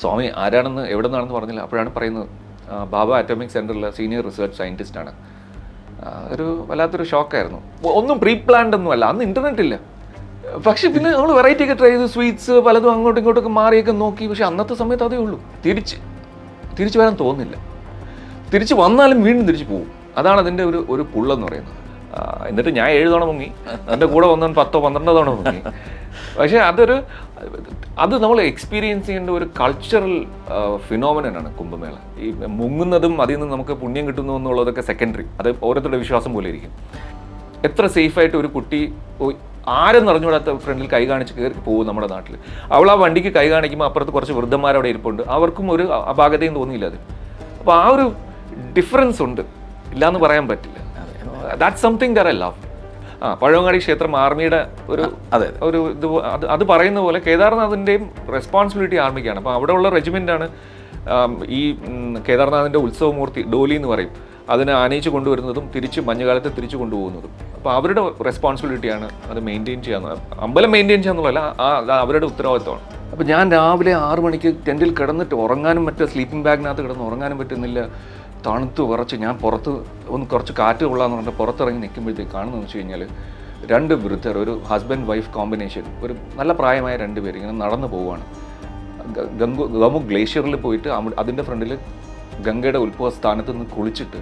സ്വാമി ആരാണെന്ന് എവിടെ നിന്നാണെന്ന് പറഞ്ഞില്ല. അപ്പോഴാണ് പറയുന്നത് ബാബ അറ്റോമിക് സെൻറ്ററിലെ സീനിയർ റിസർച്ച് സയൻറ്റിസ്റ്റാണ്. ഒരു വല്ലാത്തൊരു ഷോക്കായിരുന്നു. ഒന്നും പ്രീ പ്ലാൻഡ് ഒന്നും അല്ല, അന്ന് ഇൻ്റർനെറ്റ് ഇല്ല. പക്ഷെ പിന്നെ നമ്മൾ വെറൈറ്റി ഒക്കെ ട്രൈ ചെയ്ത് സ്വീറ്റ്സ് പലതും അങ്ങോട്ടും ഇങ്ങോട്ടൊക്കെ മാറിയൊക്കെ നോക്കി. പക്ഷെ അന്നത്തെ സമയത്ത് അതേ ഉള്ളൂ, തിരിച്ചു വരാൻ തോന്നുന്നില്ല. തിരിച്ച് വന്നാലും വീണ്ടും തിരിച്ചു പോകും. അതാണ് അതിൻ്റെ ഒരു പുള്ളെന്ന് പറയുന്നത്. എന്നിട്ട് ഞാൻ 7 തവണ മുങ്ങി, എൻ്റെ കൂടെ വന്നവൻ 10-12 തവണ മുങ്ങി. പക്ഷേ അത് നമ്മൾ എക്സ്പീരിയൻസ് ചെയ്യേണ്ട ഒരു കൾച്ചറൽ ഫിനോമിനനാണ് കുംഭമേള. ഈ മുങ്ങുന്നതും അതിൽ നിന്ന് നമുക്ക് പുണ്യം കിട്ടുന്നു എന്നുള്ളതൊക്കെ സെക്കൻഡറി. അത് ഓരോരുത്തരുടെ വിശ്വാസം പോലെ ഇരിക്കും. എത്ര സേഫായിട്ട് ഒരു കുട്ടി ആരും നിറഞ്ഞുകൂടാത്ത ഫ്രണ്ടിൽ കൈ കാണിച്ച് കയറി പോകും നമ്മുടെ നാട്ടിൽ. അവൾ ആ വണ്ടിക്ക് കൈ കാണിക്കുമ്പോൾ അപ്പുറത്ത് കുറച്ച് വൃദ്ധന്മാരവിടെ ഇരിപ്പുണ്ട്, അവർക്കും ഒരു അപാകതയും തോന്നിയില്ല അതിൽ. അപ്പോൾ ആ ഒരു ഡിഫറൻസ് ഉണ്ട്, ഇല്ലയെന്ന് പറയാൻ പറ്റില്ല. That's something that I love. Pazhavangadi ക്ഷേത്രം ആർമിയുടെ ഒരു ഇത് അത് പറയുന്ന പോലെ കേദാർനാഥിൻ്റെയും റെസ്പോൺസിബിലിറ്റി ആർമിക്കാണ്. അപ്പോൾ അവിടെ ഉള്ള റെജിമെൻ്റാണ് ഈ കേദാർനാഥിൻ്റെ ഉത്സവമൂർത്തി ഡോലി എന്ന് പറയും, അതിനെ ആനയിച്ച് കൊണ്ടുവരുന്നതും തിരിച്ച് മഞ്ഞുകാലത്ത് തിരിച്ചു കൊണ്ടുപോകുന്നതും. അപ്പോൾ അവരുടെ റെസ്പോൺസിബിലിറ്റിയാണ് അത് മെയിൻറ്റെയിൻ ചെയ്യാന്ന്. അമ്പലം മെയിൻറ്റെയിൻ ചെയ്യാന്നുള്ളതല്ല, അവരുടെ ഉത്തരവാദിത്തമാണ്. അപ്പോൾ ഞാൻ രാവിലെ 6 മണിക്ക് ടെൻറ്റിൽ കിടന്നിട്ട് ഉറങ്ങാനും പറ്റുക, സ്ലീപ്പിംഗ് ബാഗിനകത്ത് കിടന്ന് ഉറങ്ങാനും പറ്റുന്നില്ല. തണുത്ത് വിറച്ച് ഞാൻ പുറത്ത് കുറച്ച് കാറ്റ് കൊള്ളാന്ന് പറഞ്ഞിട്ട് പുറത്തിറങ്ങി നിൽക്കുമ്പോഴത്തേക്ക് കാണുന്നതെന്ന് വെച്ച് കഴിഞ്ഞാൽ 2 വൃദ്ധർ, ഒരു ഹസ്ബൻഡ് വൈഫ് കോമ്പിനേഷൻ, ഒരു നല്ല പ്രായമായ 2 പേര് ഇങ്ങനെ നടന്നു പോവുകയാണ്. ഗമുക് ഗ്ലേഷ്യറിൽ പോയിട്ട് അതിൻ്റെ ഫ്രണ്ടിൽ ഗംഗയുടെ ഉത്ഭവ സ്ഥാനത്ത് നിന്ന് കുളിച്ചിട്ട്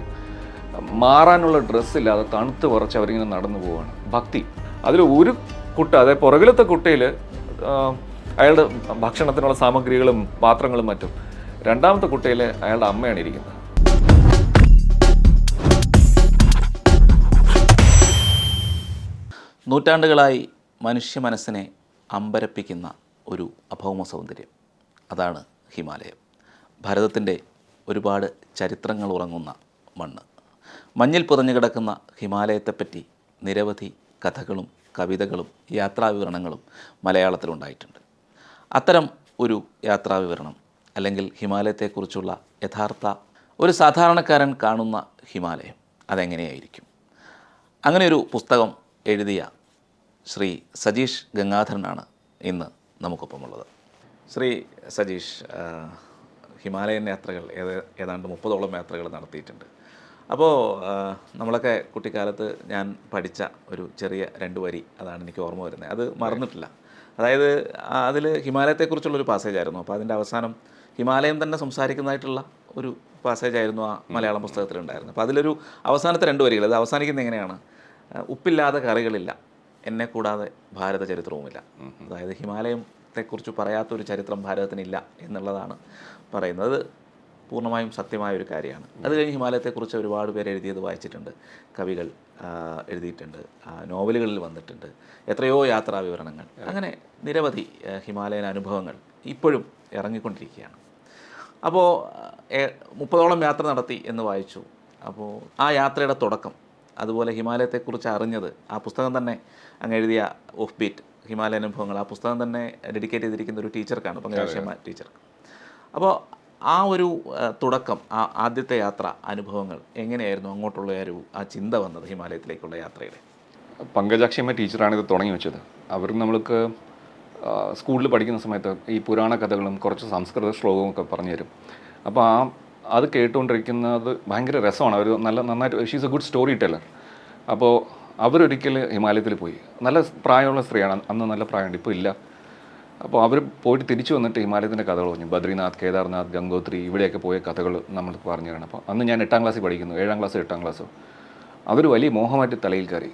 മാറാനുള്ള ഡ്രസ്സില്ലാതെ തണുത്ത് വിറച്ച് അവരിങ്ങനെ നടന്നു പോവുകയാണ്. ഭക്തി. അതിൽ ഒരു കുട്ട, അതായത് പുറകിലത്തെ കുട്ടയിൽ അയാളുടെ ഭക്ഷണത്തിനുള്ള സാമഗ്രികളും പാത്രങ്ങളും മറ്റും, രണ്ടാമത്തെ കുട്ടയിൽ അയാളുടെ അമ്മയാണ് ഇരിക്കുന്നത്. നൂറ്റാണ്ടുകളായി മനുഷ്യ മനസ്സിനെ അമ്പരപ്പിക്കുന്ന ഒരു അഭൗമ സൗന്ദര്യം, അതാണ് ഹിമാലയം. ഭാരതത്തിൻ്റെ ഒരുപാട് ചരിത്രങ്ങൾ ഉറങ്ങുന്ന മണ്ണ്. മഞ്ഞിൽ പുതഞ്ഞു കിടക്കുന്ന ഹിമാലയത്തെപ്പറ്റി നിരവധി കഥകളും കവിതകളും യാത്രാവിവരണങ്ങളും മലയാളത്തിലുണ്ടായിട്ടുണ്ട്. അത്തരം ഒരു യാത്രാവിവരണം, അല്ലെങ്കിൽ ഹിമാലയത്തെക്കുറിച്ചുള്ള യഥാർത്ഥ ഒരു സാധാരണക്കാരൻ കാണുന്ന ഹിമാലയം അതെങ്ങനെയായിരിക്കും? അങ്ങനെയൊരു പുസ്തകം എഴുതിയ ശ്രീ സജീഷ് ഗംഗാധരനാണ് ഇന്ന് നമുക്കൊപ്പമുള്ളത്. ശ്രീ സജീഷ്, ഹിമാലയൻ യാത്രകൾ ഏതാണ്ട് 30ഓളം യാത്രകൾ നടത്തിയിട്ടുണ്ട്. അപ്പോൾ നമ്മളൊക്കെ കുട്ടിക്കാലത്ത് ഞാൻ പഠിച്ച ഒരു ചെറിയ 2 വരി അതാണ് എനിക്ക് ഓർമ്മ വരുന്നത്, അത് മറന്നിട്ടില്ല. അതായത് അതിൽ ഹിമാലയത്തെക്കുറിച്ചുള്ളൊരു പാസേജായിരുന്നു. അപ്പോൾ അതിൻ്റെ അവസാനം ഹിമാലയം തന്നെ സംസാരിക്കുന്നതായിട്ടുള്ള ഒരു പാസേജായിരുന്നു ആ മലയാളം പുസ്തകത്തിലുണ്ടായിരുന്നത്. അപ്പോൾ അതിലൊരു അവസാനത്തെ 2 വരികൾ, അത് അവസാനിക്കുന്നത് എങ്ങനെയാണ്? ഉപ്പില്ലാതെ കറികളില്ല, എന്നെ കൂടാതെ ഭാരത ചരിത്രവുമില്ല. അതായത് ഹിമാലയത്തെക്കുറിച്ച് പറയാത്തൊരു ചരിത്രം ഭാരതത്തിനില്ല എന്നുള്ളതാണ് പറയുന്നത്. പൂർണ്ണമായും സത്യമായ ഒരു കാര്യമാണ്. അത് കഴിഞ്ഞ് ഹിമാലയത്തെക്കുറിച്ച് ഒരുപാട് പേര് എഴുതിയത് വായിച്ചിട്ടുണ്ട്, കവികൾ എഴുതിയിട്ടുണ്ട്, നോവലുകളിൽ വന്നിട്ടുണ്ട്, എത്രയോ യാത്രാ വിവരണങ്ങൾ, അങ്ങനെ നിരവധി ഹിമാലയൻ അനുഭവങ്ങൾ ഇപ്പോഴും ഇറങ്ങിക്കൊണ്ടിരിക്കുകയാണ്. അപ്പോൾ 30ഓളം യാത്ര നടത്തി എന്ന് വായിച്ചു. അപ്പോൾ ആ യാത്രയുടെ തുടക്കം, അതുപോലെ ഹിമാലയത്തെക്കുറിച്ച് അറിഞ്ഞത്, ആ പുസ്തകം തന്നെ അങ്ങ് എഴുതിയ ഓഫ് ബീറ്റ് ഹിമാലയൻ അനുഭവങ്ങൾ, ആ പുസ്തകം തന്നെ ഡെഡിക്കേറ്റ് ചെയ്തിരിക്കുന്ന ഒരു ടീച്ചർക്കാണ്, പങ്കജാക്ഷേമ ടീച്ചർക്ക്. അപ്പോൾ ആ ഒരു തുടക്കം, ആ ആദ്യത്തെ യാത്ര അനുഭവങ്ങൾ എങ്ങനെയായിരുന്നു? അങ്ങോട്ടുള്ള ആ ചിന്ത വന്നത് ഹിമാലയത്തിലേക്കുള്ള യാത്രയുടെ? പങ്കജാക്ഷേമ ടീച്ചറാണ് ഇത് തുടങ്ങി വെച്ചത്. അവർ നമ്മൾക്ക് സ്കൂളിൽ പഠിക്കുന്ന സമയത്ത് ഈ പുരാണ കഥകളും കുറച്ച് സംസ്കൃത ശ്ലോകവും ഒക്കെ പറഞ്ഞു തരും. അപ്പോൾ അത് കേട്ടുകൊണ്ടിരിക്കുന്നത് ഭയങ്കര രസമാണ്. അവർ നന്നായിട്ട്, she's A good story teller. അപ്പോൾ അവരൊരിക്കൽ ഹിമാലയത്തിൽ പോയി. നല്ല പ്രായമുള്ള സ്ത്രീയാണ്, അന്ന് നല്ല പ്രായമുണ്ട്, ഇപ്പോൾ ഇല്ല. അപ്പോൾ അവർ പോയിട്ട് തിരിച്ചു വന്നിട്ട് ഹിമാലയത്തിൻ്റെ കഥകൾ പറഞ്ഞു. ബദ്രിനാഥ്, കേദാർനാഥ്, ഗംഗോത്രി ഇവിടെയൊക്കെ പോയ കഥകൾ നമ്മൾ പറഞ്ഞു തരണം. അപ്പോൾ അന്ന് ഞാൻ 8ാം ക്ലാസ്സിൽ പഠിക്കുന്നു, 7ാം ക്ലാസ് 8ാം ക്ലാസ്സോ. അതൊരു വലിയ മോഹമായിട്ട് തലയിൽ കയറി.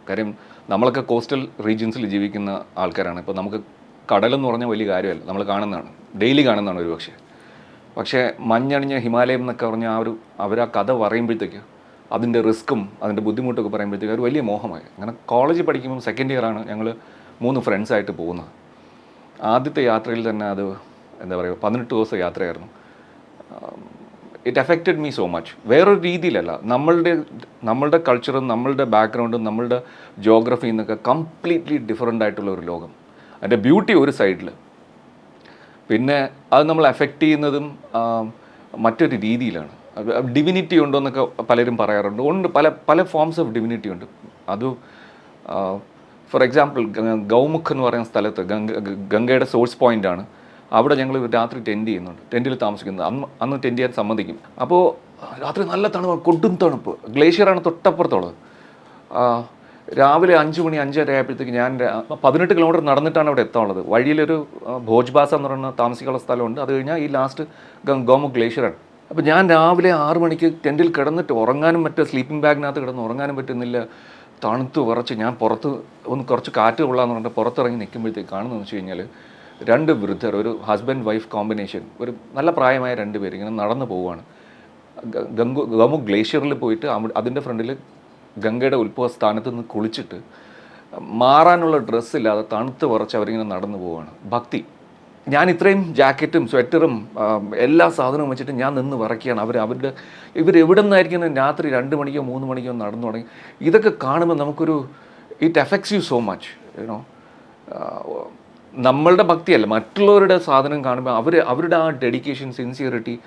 കാര്യം നമ്മളൊക്കെ കോസ്റ്റൽ റീജിയൻസിൽ ജീവിക്കുന്ന ആൾക്കാരാണ്. ഇപ്പോൾ നമുക്ക് കടലെന്ന് പറഞ്ഞാൽ വലിയ കാര്യമല്ല, നമ്മൾ കാണുന്നതാണ്, ഡെയിലി കാണുന്നതാണ് ഒരു പക്ഷേ മഞ്ഞണിഞ്ഞ ഹിമാലയം എന്നൊക്കെ പറഞ്ഞാൽ അവർ ആ കഥ പറയുമ്പോഴത്തേക്ക് അതിൻ്റെ റിസ്ക്കും അതിൻ്റെ ബുദ്ധിമുട്ടൊക്കെ പറയുമ്പോഴത്തേക്ക് ഒരു വലിയ മോഹമായി. അങ്ങനെ കോളേജിൽ പഠിക്കുമ്പോൾ 2nd ഇയറാണ് ഞങ്ങൾ 3 ഫ്രണ്ട്സായിട്ട് പോകുന്നത്. ആദ്യത്തെ യാത്രയിൽ തന്നെ അത് എന്താ പറയുക, 18 ദിവസം യാത്രയായിരുന്നു. It affected me so much. വേറൊരു രീതിയിലല്ല, നമ്മളുടെ കൾച്ചറും നമ്മളുടെ ബാക്ക്ഗ്രൗണ്ടും നമ്മളുടെ ജോഗ്രഫിയിൽ നിന്നൊക്കെ കംപ്ലീറ്റ്ലി ഡിഫറൻ്റ് ആയിട്ടുള്ള ഒരു ലോകം. അതിൻ്റെ ബ്യൂട്ടി ഒരു സൈഡിൽ, പിന്നെ അത് നമ്മൾ അഫക്റ്റ് ചെയ്യുന്നതും മറ്റൊരു രീതിയിലാണ്. ഡിവിനിറ്റി ഉണ്ടോ എന്നൊക്കെ പലരും പറയാറുണ്ട്. പല ഫോംസ് ഓഫ് ഡിവിനിറ്റി ഉണ്ട്. അത് ഫോർ എക്സാമ്പിൾ ഗൗമുഖ് എന്ന് പറയുന്ന സ്ഥലത്ത് ഗംഗയുടെ സോഴ്സ് പോയിൻ്റാണ്. അവിടെ ഞങ്ങൾ രാത്രി ടെൻറ്റ് ചെയ്യുന്നുണ്ട്, ടെൻറ്റിൽ താമസിക്കുന്നത്. അന്ന് ടെൻറ്റ് ചെയ്യാൻ സമ്മതിക്കും. അപ്പോൾ രാത്രി നല്ല തണുപ്പ്, കൊടും തണുപ്പ്, ഗ്ലേഷ്യറാണ് തൊട്ടപ്പുറത്തുള്ളത്. രാവിലെ 5 മണി 5:30 ആയപ്പോഴത്തേക്ക് ഞാൻ 18 കിലോമീറ്റർ നടന്നിട്ടാണ് അവിടെ എത്താനുള്ളത്. വഴിയിലൊരു ഭോജ്ബാസ എന്ന് പറയുന്ന താമസിക്കാനുള്ള സ്ഥലമുണ്ട്. അത് കഴിഞ്ഞാൽ ഈ ലാസ്റ്റ് ഗോമുഖ് ഗ്ലേഷ്യറാണ്. അപ്പോൾ ഞാൻ രാവിലെ 6 മണിക്ക് ടെൻറ്റിൽ കിടന്നിട്ട് ഉറങ്ങാനും സ്ലീപ്പിംഗ് ബാഗിനകത്ത് കിടന്ന് ഉറങ്ങാനും പറ്റുന്നില്ല. തണുത്ത് വിറച്ച് ഞാൻ പുറത്ത് കുറച്ച് കാറ്റ് കൊള്ളാന്ന് പറഞ്ഞിട്ട് പുറത്തിറങ്ങി നിൽക്കുമ്പോഴത്തേക്ക് കാണുന്നതെന്ന് വെച്ച് കഴിഞ്ഞാൽ 2 വൃദ്ധർ, ഒരു ഹസ്ബൻഡ് വൈഫ് കോമ്പിനേഷൻ, ഒരു നല്ല പ്രായമായ 2 പേര് ഇങ്ങനെ നടന്നു പോവുകയാണ്. ഗോമുഖ് ഗ്ലേഷ്യറിൽ പോയിട്ട് അതിൻ്റെ ഫ്രണ്ടിൽ ഗംഗയുടെ ഉത്ഭവ സ്ഥാനത്ത് നിന്ന് കുളിച്ചിട്ട് മാറാനുള്ള ഡ്രസ്സില്ലാതെ തണുത്ത് വിറച്ച് അവരിങ്ങനെ നടന്നു പോവുകയാണ്. ഭക്തി. ഞാൻ ഇത്രയും ജാക്കറ്റും സ്വെറ്ററും എല്ലാ സാധനവും വെച്ചിട്ട് ഞാൻ നിന്ന് വിറയ്ക്കുകയാണ്. ഇവരെവിടെ നിന്നായിരിക്കും രാത്രി 2 മണിക്കോ 3 മണിക്കോ നടന്നു തുടങ്ങി. ഇതൊക്കെ കാണുമ്പോൾ നമുക്കൊരു it effects you so much, you know. നമ്മളുടെ ഭക്തിയല്ല, മറ്റുള്ളവരുടെ സാധനം കാണുമ്പോൾ അവരുടെ ആ ഡെഡിക്കേഷൻ, സിൻസിയറിറ്റി,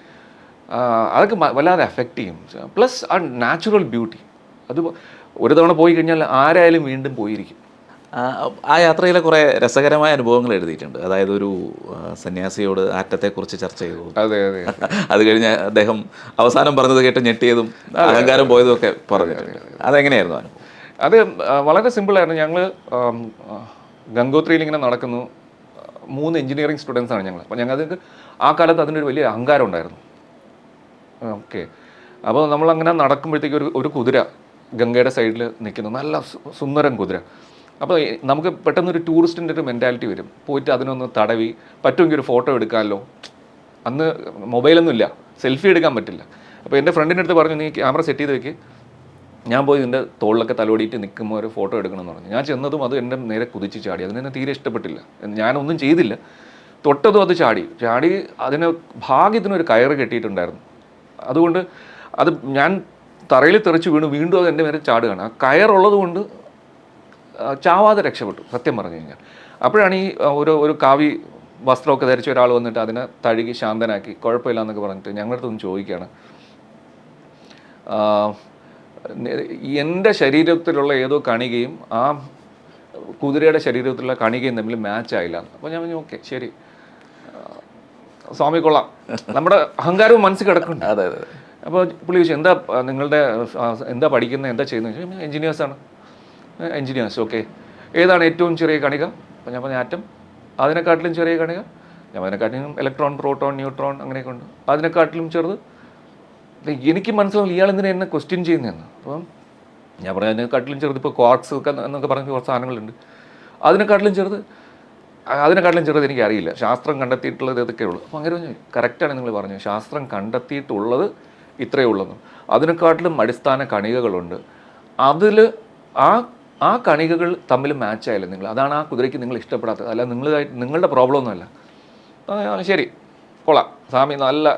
അതൊക്കെ വല്ലാതെ എഫക്റ്റ് ചെയ്യും. പ്ലസ് ആ നാച്ചുറൽ ബ്യൂട്ടി, അത് ഒരു തവണ പോയി കഴിഞ്ഞാൽ ആരായാലും വീണ്ടും പോയിരിക്കും. ആ യാത്രയിലെ കുറേ രസകരമായ അനുഭവങ്ങൾ എഴുതിയിട്ടുണ്ട്. അതായത് ഒരു സന്യാസിയോട് ആറ്റത്തെക്കുറിച്ച് ചർച്ച ചെയ്തു. അതെ അതെ. അത് കഴിഞ്ഞ് അദ്ദേഹം അവസാനം പറഞ്ഞത് കേട്ട് ഞെട്ടിയതും അഹങ്കാരം പോയതും ഒക്കെ പറഞ്ഞിട്ടുണ്ട്. അതെങ്ങനെയായിരുന്നു അനുഭവം? അത് വളരെ സിമ്പിളായിരുന്നു. ഞങ്ങൾ ഗംഗോത്രിയിൽ ഇങ്ങനെ നടക്കുന്നു. 3 എഞ്ചിനീയറിംഗ് സ്റ്റുഡൻസാണ് ഞങ്ങൾ. അപ്പോൾ ഞങ്ങൾക്ക് ആ കാലത്ത് അതിനൊരു വലിയ അഹങ്കാരം ഉണ്ടായിരുന്നു. ഓക്കെ. അപ്പോൾ നമ്മളങ്ങനെ നടക്കുമ്പോഴത്തേക്ക് ഒരു കുതിര ഗംഗയുടെ സൈഡിൽ നിൽക്കുന്നു, നല്ല സുന്ദരം കുതിര. അപ്പോൾ നമുക്ക് പെട്ടെന്നൊരു ടൂറിസ്റ്റിൻ്റെ ഒരു മെൻറ്റാലിറ്റി വരും. പോയിട്ട് അതിനൊന്ന് തടവി പറ്റുമെങ്കിൽ ഒരു ഫോട്ടോ എടുക്കാമല്ലോ. അന്ന് മൊബൈലൊന്നും ഇല്ല, സെൽഫി എടുക്കാൻ പറ്റില്ല. അപ്പോൾ എൻ്റെ ഫ്രണ്ടിൻ്റെ അടുത്ത് പറഞ്ഞു, നീ ക്യാമറ സെറ്റ് ചെയ്ത് വെക്ക്, ഞാൻ പോയി ഇതിൻ്റെ തോളിലൊക്കെ തലോടിയിട്ട് നിൽക്കുമ്പോൾ ഒരു ഫോട്ടോ എടുക്കണമെന്ന് പറഞ്ഞു. ഞാൻ ചെന്നതും അത് എൻ്റെ നേരെ കുതിച്ച് ചാടി. അതിനെന്നെ തീരെ ഇഷ്ടപ്പെട്ടില്ല. ഞാനൊന്നും ചെയ്തില്ല, തൊട്ടതും അത് ചാടി. അതിന് ഭാഗ്യത്തിനൊരു കയറ് കെട്ടിയിട്ടുണ്ടായിരുന്നു. അതുകൊണ്ട് അത് ഞാൻ തറയിൽ തെറിച്ച് വീണ്ടും അത് എൻ്റെ മേലെ ചാടുകയാണ്. ആ കയറുള്ളത് കൊണ്ട് ചാവാതെ രക്ഷപ്പെട്ടു, സത്യം പറഞ്ഞു കഴിഞ്ഞാൽ. അപ്പോഴാണ് ഈ ഒരു കാവി വസ്ത്രമൊക്കെ ധരിച്ച ഒരാൾ വന്നിട്ട് അതിനെ തഴുകി ശാന്തനാക്കി, കുഴപ്പമില്ല എന്നൊക്കെ പറഞ്ഞിട്ട് ഞങ്ങളുടെ അടുത്തൊന്ന് ചോദിക്കുകയാണ്, എൻ്റെ ശരീരത്തിലുള്ള ഏതോ കണികയും ആ കുതിരയുടെ ശരീരത്തിലുള്ള കണികയും തമ്മിൽ മാച്ച് ആയില്ല. അപ്പോൾ ഞാൻ പറഞ്ഞു, ഓക്കെ ശരി സ്വാമി കൊള്ളാം, നമ്മുടെ അഹങ്കാരവും മനസ്സിൽ കിടക്കുന്നുണ്ട്. അതെ അതെ. അപ്പോൾ പുള്ളി ചോദിച്ചു, എന്താ പഠിക്കുന്നത്, എന്താ ചെയ്യുന്നത്? എഞ്ചിനീയേഴ്സാണ്. Engineers, okay. ഏതാണ് ഏറ്റവും ചെറിയ കണിക? അപ്പോൾ ഞാൻ പറഞ്ഞു ആറ്റം. അതിനെക്കാട്ടിലും ചെറിയ കണിക? ഞാൻ അതിനെക്കാട്ടിലും ഇലക്ട്രോൺ, പ്രോട്ടോൺ, ന്യൂട്രോൺ അങ്ങനെയൊക്കെ ഉണ്ട്. അതിനെക്കാട്ടിലും ചെറുത്? എനിക്ക് മനസ്സിലാവും ഇയാൾ എന്തിനാ എന്നെ ക്വസ്റ്റ്യൻ ചെയ്യുന്നതെന്ന്. അപ്പം ഞാൻ പറഞ്ഞു അതിനെക്കാട്ടിലും ചെറുത് ഇപ്പോൾ ക്വാർട്സ് ഒക്കെ എന്നൊക്കെ പറഞ്ഞ കുറച്ച് സാധനങ്ങളുണ്ട്. അതിനെക്കാട്ടിലും ചെറുത് എനിക്കറിയില്ല, ശാസ്ത്രം കണ്ടെത്തിയിട്ടുള്ളത് ഇതൊക്കെ ഉള്ളൂ. അപ്പോൾ അങ്ങനെ പറഞ്ഞു, കറക്റ്റാണ് നിങ്ങൾ പറഞ്ഞു, ശാസ്ത്രം കണ്ടെത്തിയിട്ടുള്ളത് ഇത്രയേ ഉള്ളൂ. അതിനെക്കാട്ടിലും അടിസ്ഥാന കണികകളുണ്ട്. അതിൽ ആ കണികകൾ തമ്മിൽ മാച്ച് ആയില്ല നിങ്ങൾ, അതാണ് ആ കുതിരയ്ക്ക് നിങ്ങൾ ഇഷ്ടപ്പെടാത്തത്, അല്ല നിങ്ങളുടെ പ്രോബ്ലം ഒന്നുമല്ല. ശരി കൊള്ളാം സ്വാമി, നല്ല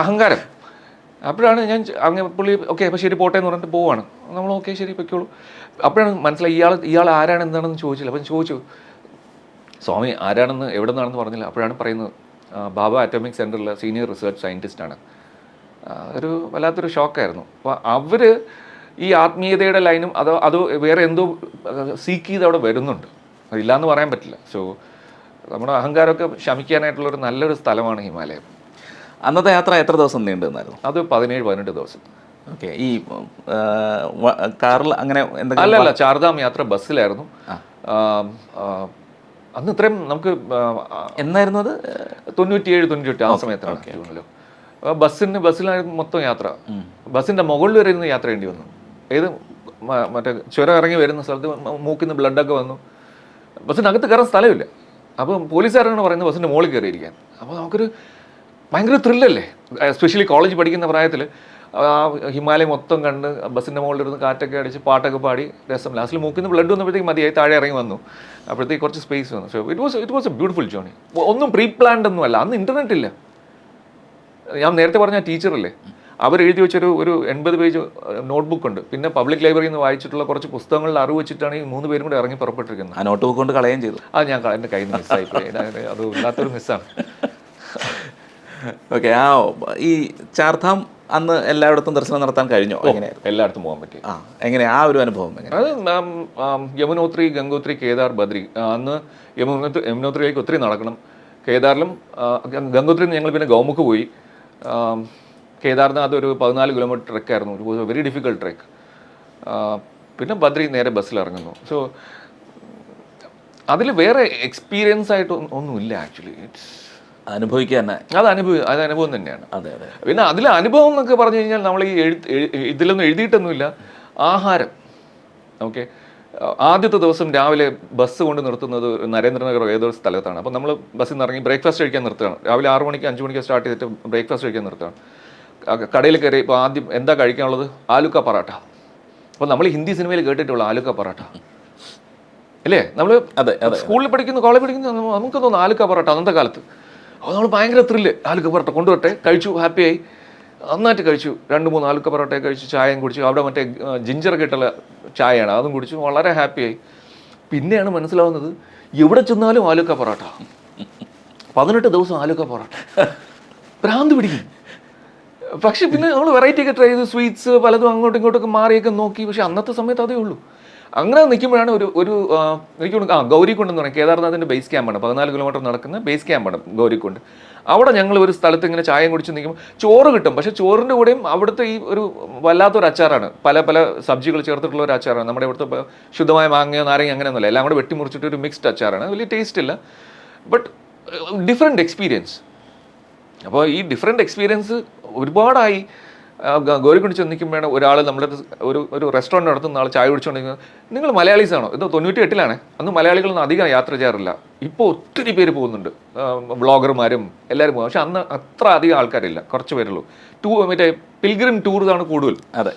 അഹങ്കാരം. അപ്പോഴാണ് ഞാൻ അങ്ങനെ പുള്ളി ഓക്കെ അപ്പോൾ ശരി പോട്ടെ എന്ന് പറഞ്ഞിട്ട് പോവാണ്. നമ്മൾ ഓക്കെ ശരി പൊയ്ക്കോളൂ. അപ്പോഴാണ് മനസ്സിലായി ഇയാൾ ആരാണ് എന്താണെന്ന് ചോദിച്ചില്ല. അപ്പം ചോദിച്ചു, സ്വാമി ആരാണെന്ന് എവിടെ നിന്നാണെന്ന് പറഞ്ഞില്ല. അപ്പോഴാണ് പറയുന്നത് ബാബ അറ്റോമിക് സെൻറ്ററിലെ സീനിയർ റിസർച്ച് സയൻറ്റിസ്റ്റാണ്. ഒരു വല്ലാത്തൊരു ഷോക്കായിരുന്നു. അപ്പോൾ ഈ ആത്മീയതയുടെ ലൈനും അത് വേറെ എന്തോ സീക്ക് ചെയ്ത് അവിടെ വരുന്നുണ്ട്, അതില്ലാന്ന് പറയാൻ പറ്റില്ല. സോ നമ്മുടെ അഹങ്കാരമൊക്കെ ശമിക്കാനായിട്ടുള്ളൊരു നല്ലൊരു സ്ഥലമാണ് ഹിമാലയം. അന്നത്തെ യാത്ര എത്ര ദിവസം നീണ്ടു നിന്നായിരുന്നു? അത് 17-18 ദിവസം. ഓക്കെ. ഈ കാറിൽ അങ്ങനെ അല്ലല്ല, ചാർധാം യാത്ര ബസ്സിലായിരുന്നു. അന്ന് ഇത്രയും നമുക്ക് എന്നായിരുന്നു അത്? 97-98 ആ സമയത്താണ്. ബസ്സിലായിരുന്നു മൊത്തം യാത്ര. ബസ്സിൻ്റെ മുകളിൽ വരെ ഇരുന്ന് യാത്ര ചെയ്യേണ്ടി വന്നു. മറ്റേ ചുരം ഇറങ്ങി വരുന്ന സ്ഥലത്ത് മൂക്കിൽ നിന്ന് ബ്ലഡൊക്കെ വന്നു. ബസ്സിനകത്ത് കയറാൻ സ്ഥലമില്ല. അപ്പം പോലീസുകാരാണ് പറയുന്നത് ബസ്സിൻ്റെ മുകളിൽ കയറിയിരിക്കാൻ. അപ്പോൾ നമുക്കൊരു ഭയങ്കര ത്രില്ലല്ലേ, എസ്പെഷ്യലി കോളേജ് പഠിക്കുന്ന പ്രായത്തിൽ ആ ഹിമാലയം മൊത്തം കണ്ട് ബസ്സിൻ്റെ മുകളിലിരുന്ന് കാറ്റൊക്കെ അടിച്ച് പാട്ടൊക്കെ പാടി രസം. ലാസ്റ്റിൽ മൂക്കിൽ നിന്ന് ബ്ലഡ് വന്നപ്പോഴത്തേക്ക് മതിയായി, താഴെ ഇറങ്ങി വന്നു. അപ്പോഴത്തേക്ക് കുറച്ച് സ്പേസ് വന്നു. So it was A beautiful journey. ഒന്നും പ്രീ പ്ലാൻഡ് ഒന്നും അല്ല. അന്ന് ഇൻ്റർനെറ്റ് ഇല്ല. ഞാൻ നേരത്തെ പറഞ്ഞ ടീച്ചറല്ലേ, അവർ എഴുതി വെച്ചൊരു 80 പേജ് നോട്ട്ബുക്ക് ഉണ്ട്. പിന്നെ പബ്ലിക് ലൈബ്രറിയിൽ നിന്ന് വായിച്ചിട്ടുള്ള കുറച്ച് പുസ്തകങ്ങളിൽ അറിവ് വെച്ചിട്ടാണ് ഈ 3 പേരും കൂടെ ഇറങ്ങി പുറപ്പെട്ടിരിക്കുന്നത്. ആ നോട്ട് ബുക്ക് കൊണ്ട് കളയുകയും ചെയ്തു. അത് ഞാൻ എൻ്റെ കയ്യിൽ നിന്ന് മിസ്സായിപ്പോയി. അത് വല്ലാത്തൊരു മിസ്സാണ്. ഓക്കെ. ഈ ചാർധാം അന്ന് എല്ലായിടത്തും ദർശനം നടത്താൻ കഴിഞ്ഞോ? എങ്ങനെയായിരുന്നു? എല്ലായിടത്തും പോകാൻ പറ്റി. എങ്ങനെ ആ ഒരു അനുഭവം? അത് യമുനോത്രി, ഗംഗോത്രി, കേദാർ, ബദ്രി. അന്ന് യമുനോത്രിയിലേക്ക് ഒത്തിരി നടക്കണം. കേദാറിലും ഗംഗോത്രിയിൽ നിന്ന് ഞങ്ങൾ പിന്നെ ഗൗമുഖ് പോയി. കേദാർനാഥ് ഒരു 14 കിലോമീറ്റർ ട്രെക്കായിരുന്നു, ഒരു വെരി ഡിഫിക്കൽട്ട് ട്രെക്ക്. പിന്നെ ബദ്രി നേരെ ബസ്സിൽ ഇറങ്ങുന്നു. സോ അതിൽ വേറെ എക്സ്പീരിയൻസ് ആയിട്ട് ഒന്നുമില്ല ആക്ച്വലി. ഇറ്റ്സ് അനുഭവിക്കാൻ അത് അനുഭവം തന്നെയാണ്. അതെ അതെ. പിന്നെ അതിൽ അനുഭവം എന്നൊക്കെ പറഞ്ഞു കഴിഞ്ഞാൽ നമ്മൾ ഈ ഇതിലൊന്നും എഴുതിയിട്ടൊന്നുമില്ല. ആഹാരം, ഓക്കെ, ആദ്യത്തെ ദിവസം രാവിലെ ബസ് കൊണ്ട് നിർത്തുന്നത് നരേന്ദ്രനഗർ ഏതൊരു സ്ഥലത്താണ്. അപ്പോൾ നമ്മൾ ബസ്സിൽ നിന്ന് ഇറങ്ങി ബ്രേക്ക്ഫാസ്റ്റ് കഴിക്കാൻ നിർത്തുകയാണ്. രാവിലെ 6 മണിക്ക് 5 മണിക്ക് സ്റ്റാർട്ട് ചെയ്തിട്ട് ബ്രേക്ക്ഫാസ്റ്റ് കഴിക്കാൻ നിർത്തുകയാണ്. കടയിൽ കയറി ഇപ്പോൾ ആദ്യം എന്താ കഴിക്കാനുള്ളത്? ആലുക്ക പറാട്ട. അപ്പോൾ നമ്മൾ ഹിന്ദി സിനിമയിൽ കേട്ടിട്ടുള്ള ആലുക്ക പറാട്ട അല്ലേ? നമ്മൾ സ്കൂളിൽ പഠിക്കുന്നു, കോളേജ് പഠിക്കുന്നു, നമുക്ക് തോന്നുന്നു ആലുക്ക പറാട്ട അന്നത്തെ കാലത്ത്. അപ്പോൾ നമ്മൾ ഭയങ്കര ത്രില്ല്, ആലുക്ക പറാട്ട കൊണ്ടുവരട്ടെ, കഴിച്ചു, ഹാപ്പിയായി, നന്നായിട്ട് കഴിച്ചു. 2-3 ആലുക്ക പറാട്ടയെ കഴിച്ചു, ചായയും കുടിച്ചു. അവിടെ മറ്റേ ജിഞ്ചറൊക്കെ ഇട്ടുള്ള ചായയാണ്, അതും കുടിച്ചു, വളരെ ഹാപ്പിയായി. പിന്നെയാണ് മനസ്സിലാവുന്നത് എവിടെ ചെന്നാലും ആലുക്ക പൊറോട്ട, 18 ദിവസം ആലുക്ക പൊറോട്ട, ഭ്രാന്ത് പിടിക്കും. പക്ഷെ പിന്നെ നമ്മൾ വെറൈറ്റി ഒക്കെ ട്രൈ ചെയ്ത് സ്വീറ്റ്സ് പലതും അങ്ങോട്ടും ഇങ്ങോട്ടൊക്കെ മാറിയൊക്കെ നോക്കി. പക്ഷെ അന്നത്തെ സമയത്ത് അതേ ഉള്ളൂ. അങ്ങനെ നിൽക്കുമ്പോഴാണ് എനിക്ക് ഗൗരിക്കുണ്ട് എന്ന് പറയും, കേദാർനാഥിൻ്റെ ബേസ് ക്യാമ്പാണ്, 14 കിലോമീറ്റർ നടക്കുന്ന ബേസ് ക്യാമ്പാണ് ഗൗരിക്കുണ്ട്. അവിടെ ഞങ്ങൾ ഒരു സ്ഥലത്ത് ഇങ്ങനെ ചായയും കുടിച്ച് നിൽക്കുമ്പോൾ ചോറ് കിട്ടും. പക്ഷേ ചോറിൻ്റെ കൂടെയും അവിടുത്തെ ഈ ഒരു വല്ലാത്തൊരു അച്ചാറാണ്, പല പല സബ്ജികൾ ചേർത്തിട്ടുള്ള ഒരു അച്ചാറാണ്. നമ്മുടെ ഇവിടുത്തെ ശുദ്ധമായ മാങ്ങയോ നാരങ്ങ അങ്ങനെയൊന്നുമല്ല, എല്ലാം കൂടെ വെട്ടിമുറിച്ചിട്ട് ഒരു മിക്സ്ഡ് അച്ചാറാണ്. വലിയ ടേസ്റ്റ് ഇല്ല, ബട്ട് ഡിഫറെൻറ്റ് എക്സ്പീരിയൻസ്. അപ്പോൾ ഈ ഡിഫറെൻറ്റ് എക്സ്പീരിയൻസ് ഒരുപാടായി. ഗൗരിക്കുണ്ട് ചെന്ന് നിൽക്കുമ്പോഴാണ് ഒരാൾ നമ്മുടെ ഒരു റെസ്റ്റോറൻറ്റ് നടത്തുന്ന ആൾ ചായ കുടിച്ചുകൊണ്ടിരിക്കുന്നത്, നിങ്ങൾ മലയാളീസാണോ? ഇത് 98-ലാണ്, അന്ന് മലയാളികളൊന്നും അധികം യാത്ര ചെയ്യാറില്ല. ഇപ്പോൾ ഒത്തിരി പേര് പോകുന്നുണ്ട്, വ്ളോഗർമാരും എല്ലാവരും പോകും. പക്ഷെ അന്ന് അത്ര അധികം ആൾക്കാരില്ല, കുറച്ച് പേരുള്ളൂ. മറ്റേ പിൽഗ്രിം ടൂറാണ് കൂടുതൽ. അതെ.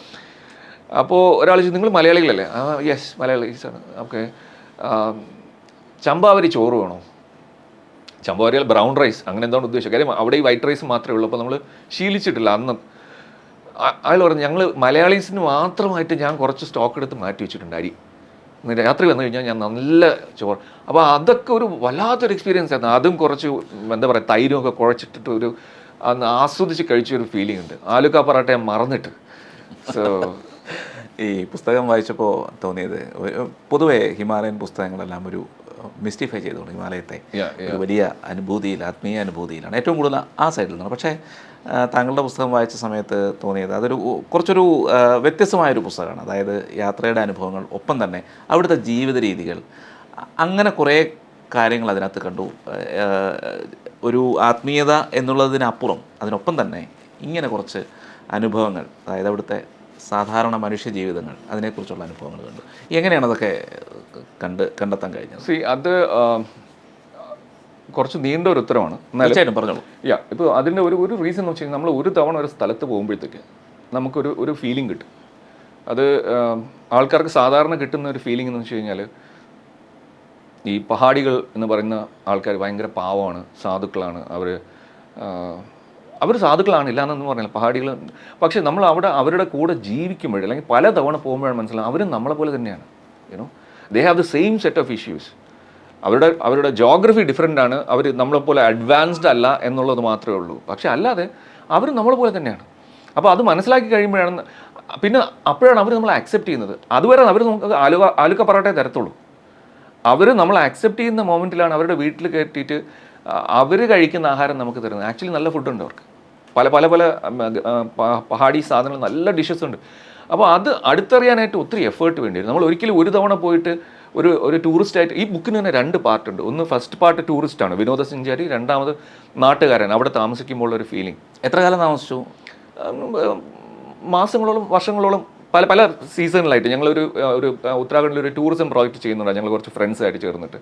അപ്പോൾ ഒരാൾ ചോദിച്ചു, നിങ്ങൾ മലയാളികളല്ലേ? യെസ് മലയാളീസാണ്. ഓക്കെ, ചമ്പാവരി ചോറ് വേണോ? ചമ്പാവരിയിൽ ബ്രൗൺ റൈസ് അങ്ങനെ എന്താണ് ഉദ്ദേശിച്ചത്? കാര്യം അവിടെ ഈ വൈറ്റ് റൈസ് മാത്രമേ ഉള്ളൂ. അപ്പോൾ നമ്മൾ ശീലിച്ചിട്ടില്ല അന്ന്. അയാൾ പറഞ്ഞു, ഞങ്ങൾ മലയാളീസിന് മാത്രമായിട്ട് ഞാൻ കുറച്ച് സ്റ്റോക്ക് എടുത്ത് മാറ്റി വെച്ചിട്ടുണ്ട് അരി, രാത്രി വന്നു കഴിഞ്ഞാൽ ഞാൻ നല്ല ചോറ്. അപ്പോൾ അതൊക്കെ ഒരു വല്ലാത്തൊരു എക്സ്പീരിയൻസ് ആയിരുന്നു. അതും കുറച്ച് എന്താ പറയുക തൈരും ഒക്കെ കുഴച്ചിട്ടിട്ട് ഒരു അന്ന് ആസ്വദിച്ച് കഴിച്ചൊരു ഫീലിംഗ് ഉണ്ട്. ആലുക്ക പൊറോട്ട ഞാൻ മറന്നിട്ട്. സോ ഈ പുസ്തകം വായിച്ചപ്പോൾ തോന്നിയത്, പൊതുവേ ഹിമാലയൻ പുസ്തകങ്ങളെല്ലാം ഒരു മിസ്റ്റിഫൈ ചെയ്തോളൂ ഹിമാലയത്തെ ഒരു വലിയ അനുഭൂതിയിൽ, ആത്മീയ അനുഭൂതിയിലാണ് ഏറ്റവും കൂടുതൽ ആ സൈഡിൽ നിന്നാണ്. പക്ഷേ താങ്കളുടെ പുസ്തകം വായിച്ച സമയത്ത് തോന്നിയത് അതൊരു കുറച്ചൊരു വ്യത്യസ്തമായൊരു പുസ്തകമാണ്. അതായത് യാത്രയുടെ അനുഭവങ്ങൾ, ഒപ്പം തന്നെ അവിടുത്തെ ജീവിത രീതികൾ, അങ്ങനെ കുറേ കാര്യങ്ങൾ അതിനകത്ത് കണ്ടു. ഒരു ആത്മീയത എന്നുള്ളതിനപ്പുറം അതിനൊപ്പം തന്നെ ഇങ്ങനെ കുറച്ച് അനുഭവങ്ങൾ, അതായത് അവിടുത്തെ സാധാരണ മനുഷ്യ ജീവിതങ്ങൾ, അതിനെക്കുറിച്ചുള്ള അനുഭവങ്ങൾ കണ്ടു. എങ്ങനെയാണ് അതൊക്കെ കണ്ടെത്താൻ കഴിഞ്ഞത്? അത് കുറച്ച് നീണ്ട ഒരു ഉത്തരമാണ്. തീർച്ചയായിട്ടും പറഞ്ഞോളൂ. ഇപ്പോൾ അതിൻ്റെ ഒരു റീസൺ എന്ന് വെച്ച് കഴിഞ്ഞാൽ നമ്മൾ ഒരു തവണ ഒരു സ്ഥലത്ത് പോകുമ്പോഴത്തേക്ക് നമുക്കൊരു ഫീലിംഗ് കിട്ടും. അത് ആൾക്കാർക്ക് സാധാരണ കിട്ടുന്ന ഒരു ഫീലിംഗ് എന്ന് വെച്ച് കഴിഞ്ഞാൽ, ഈ പഹാഡികൾ എന്ന് പറയുന്ന ആൾക്കാർ ഭയങ്കര പാവമാണ്, സാധുക്കളാണ്, അവർ സാധുക്കളാണ്, ഇല്ലാന്നൊന്നും പറഞ്ഞില്ല, പഹാഡികൾ. പക്ഷേ നമ്മൾ അവിടെ അവരുടെ കൂടെ ജീവിക്കുമ്പോഴേ, അല്ലെങ്കിൽ പല തവണ പോകുമ്പോഴാണ് മനസ്സിലാവും അവരും നമ്മളെ പോലെ തന്നെയാണ്. They have the same set of issues. അവരുടെ ജോഗ്രഫി ഡിഫറെൻ്റ് ആണ്, അവർ നമ്മളെപ്പോലെ അഡ്വാൻസ്ഡ് അല്ല എന്നുള്ളത് മാത്രമേ ഉള്ളൂ. പക്ഷേ അല്ലാതെ അവർ നമ്മളെ പോലെ തന്നെയാണ്. അപ്പോൾ അത് മനസ്സിലാക്കി കഴിയുമ്പോഴാണ്, പിന്നെ അപ്പോഴാണ് അവർ നമ്മളെ അക്സെപ്റ്റ് ചെയ്യുന്നത്. അതുവരെ അവർ നമുക്ക് ആലുക്ക പൊറോട്ടയെ തരത്തുള്ളൂ. അവർ നമ്മളെ അക്സെപ്റ്റ് ചെയ്യുന്ന മൊമെൻറ്റിലാണ് അവരുടെ വീട്ടിൽ കയറ്റിയിട്ട് അവർ കഴിക്കുന്ന ആഹാരം നമുക്ക് തരുന്നത്. ആക്ച്വലി നല്ല ഫുഡുണ്ട് അവർക്ക്, പല പല പല പഹാഡി സാധനങ്ങൾ, നല്ല ഡിഷസ് ഉണ്ട്. അപ്പോൾ അത് അടുത്തറിയാനായിട്ട് ഒത്തിരി എഫേർട്ട് വേണ്ടി വരും. നമ്മൾ ഒരിക്കലും ഒരു തവണ പോയിട്ട് ഒരു ടൂറിസ്റ്റായിട്ട്, ഈ ബുക്കിന് തന്നെ 2 പാർട്ടുണ്ട്. ഒന്ന് ഫസ്റ്റ് പാർട്ട് ടൂറിസ്റ്റാണ്, വിനോദസഞ്ചാരി. രണ്ടാമത് നാട്ടുകാരൻ, അവിടെ താമസിക്കുമ്പോൾ ഒരു ഫീലിംഗ്. എത്ര കാലം താമസിച്ചു? മാസങ്ങളോളം, വർഷങ്ങളോളം, പല പല സീസണിലായിട്ട്. ഞങ്ങളൊരു ഉത്തരാഖണ്ഡിൽ ഒരു ടൂറിസം പ്രോജക്റ്റ് ചെയ്യുന്നുണ്ട്, ഞങ്ങൾ കുറച്ച് ഫ്രണ്ട്സായിട്ട് ചേർന്നിട്ട്.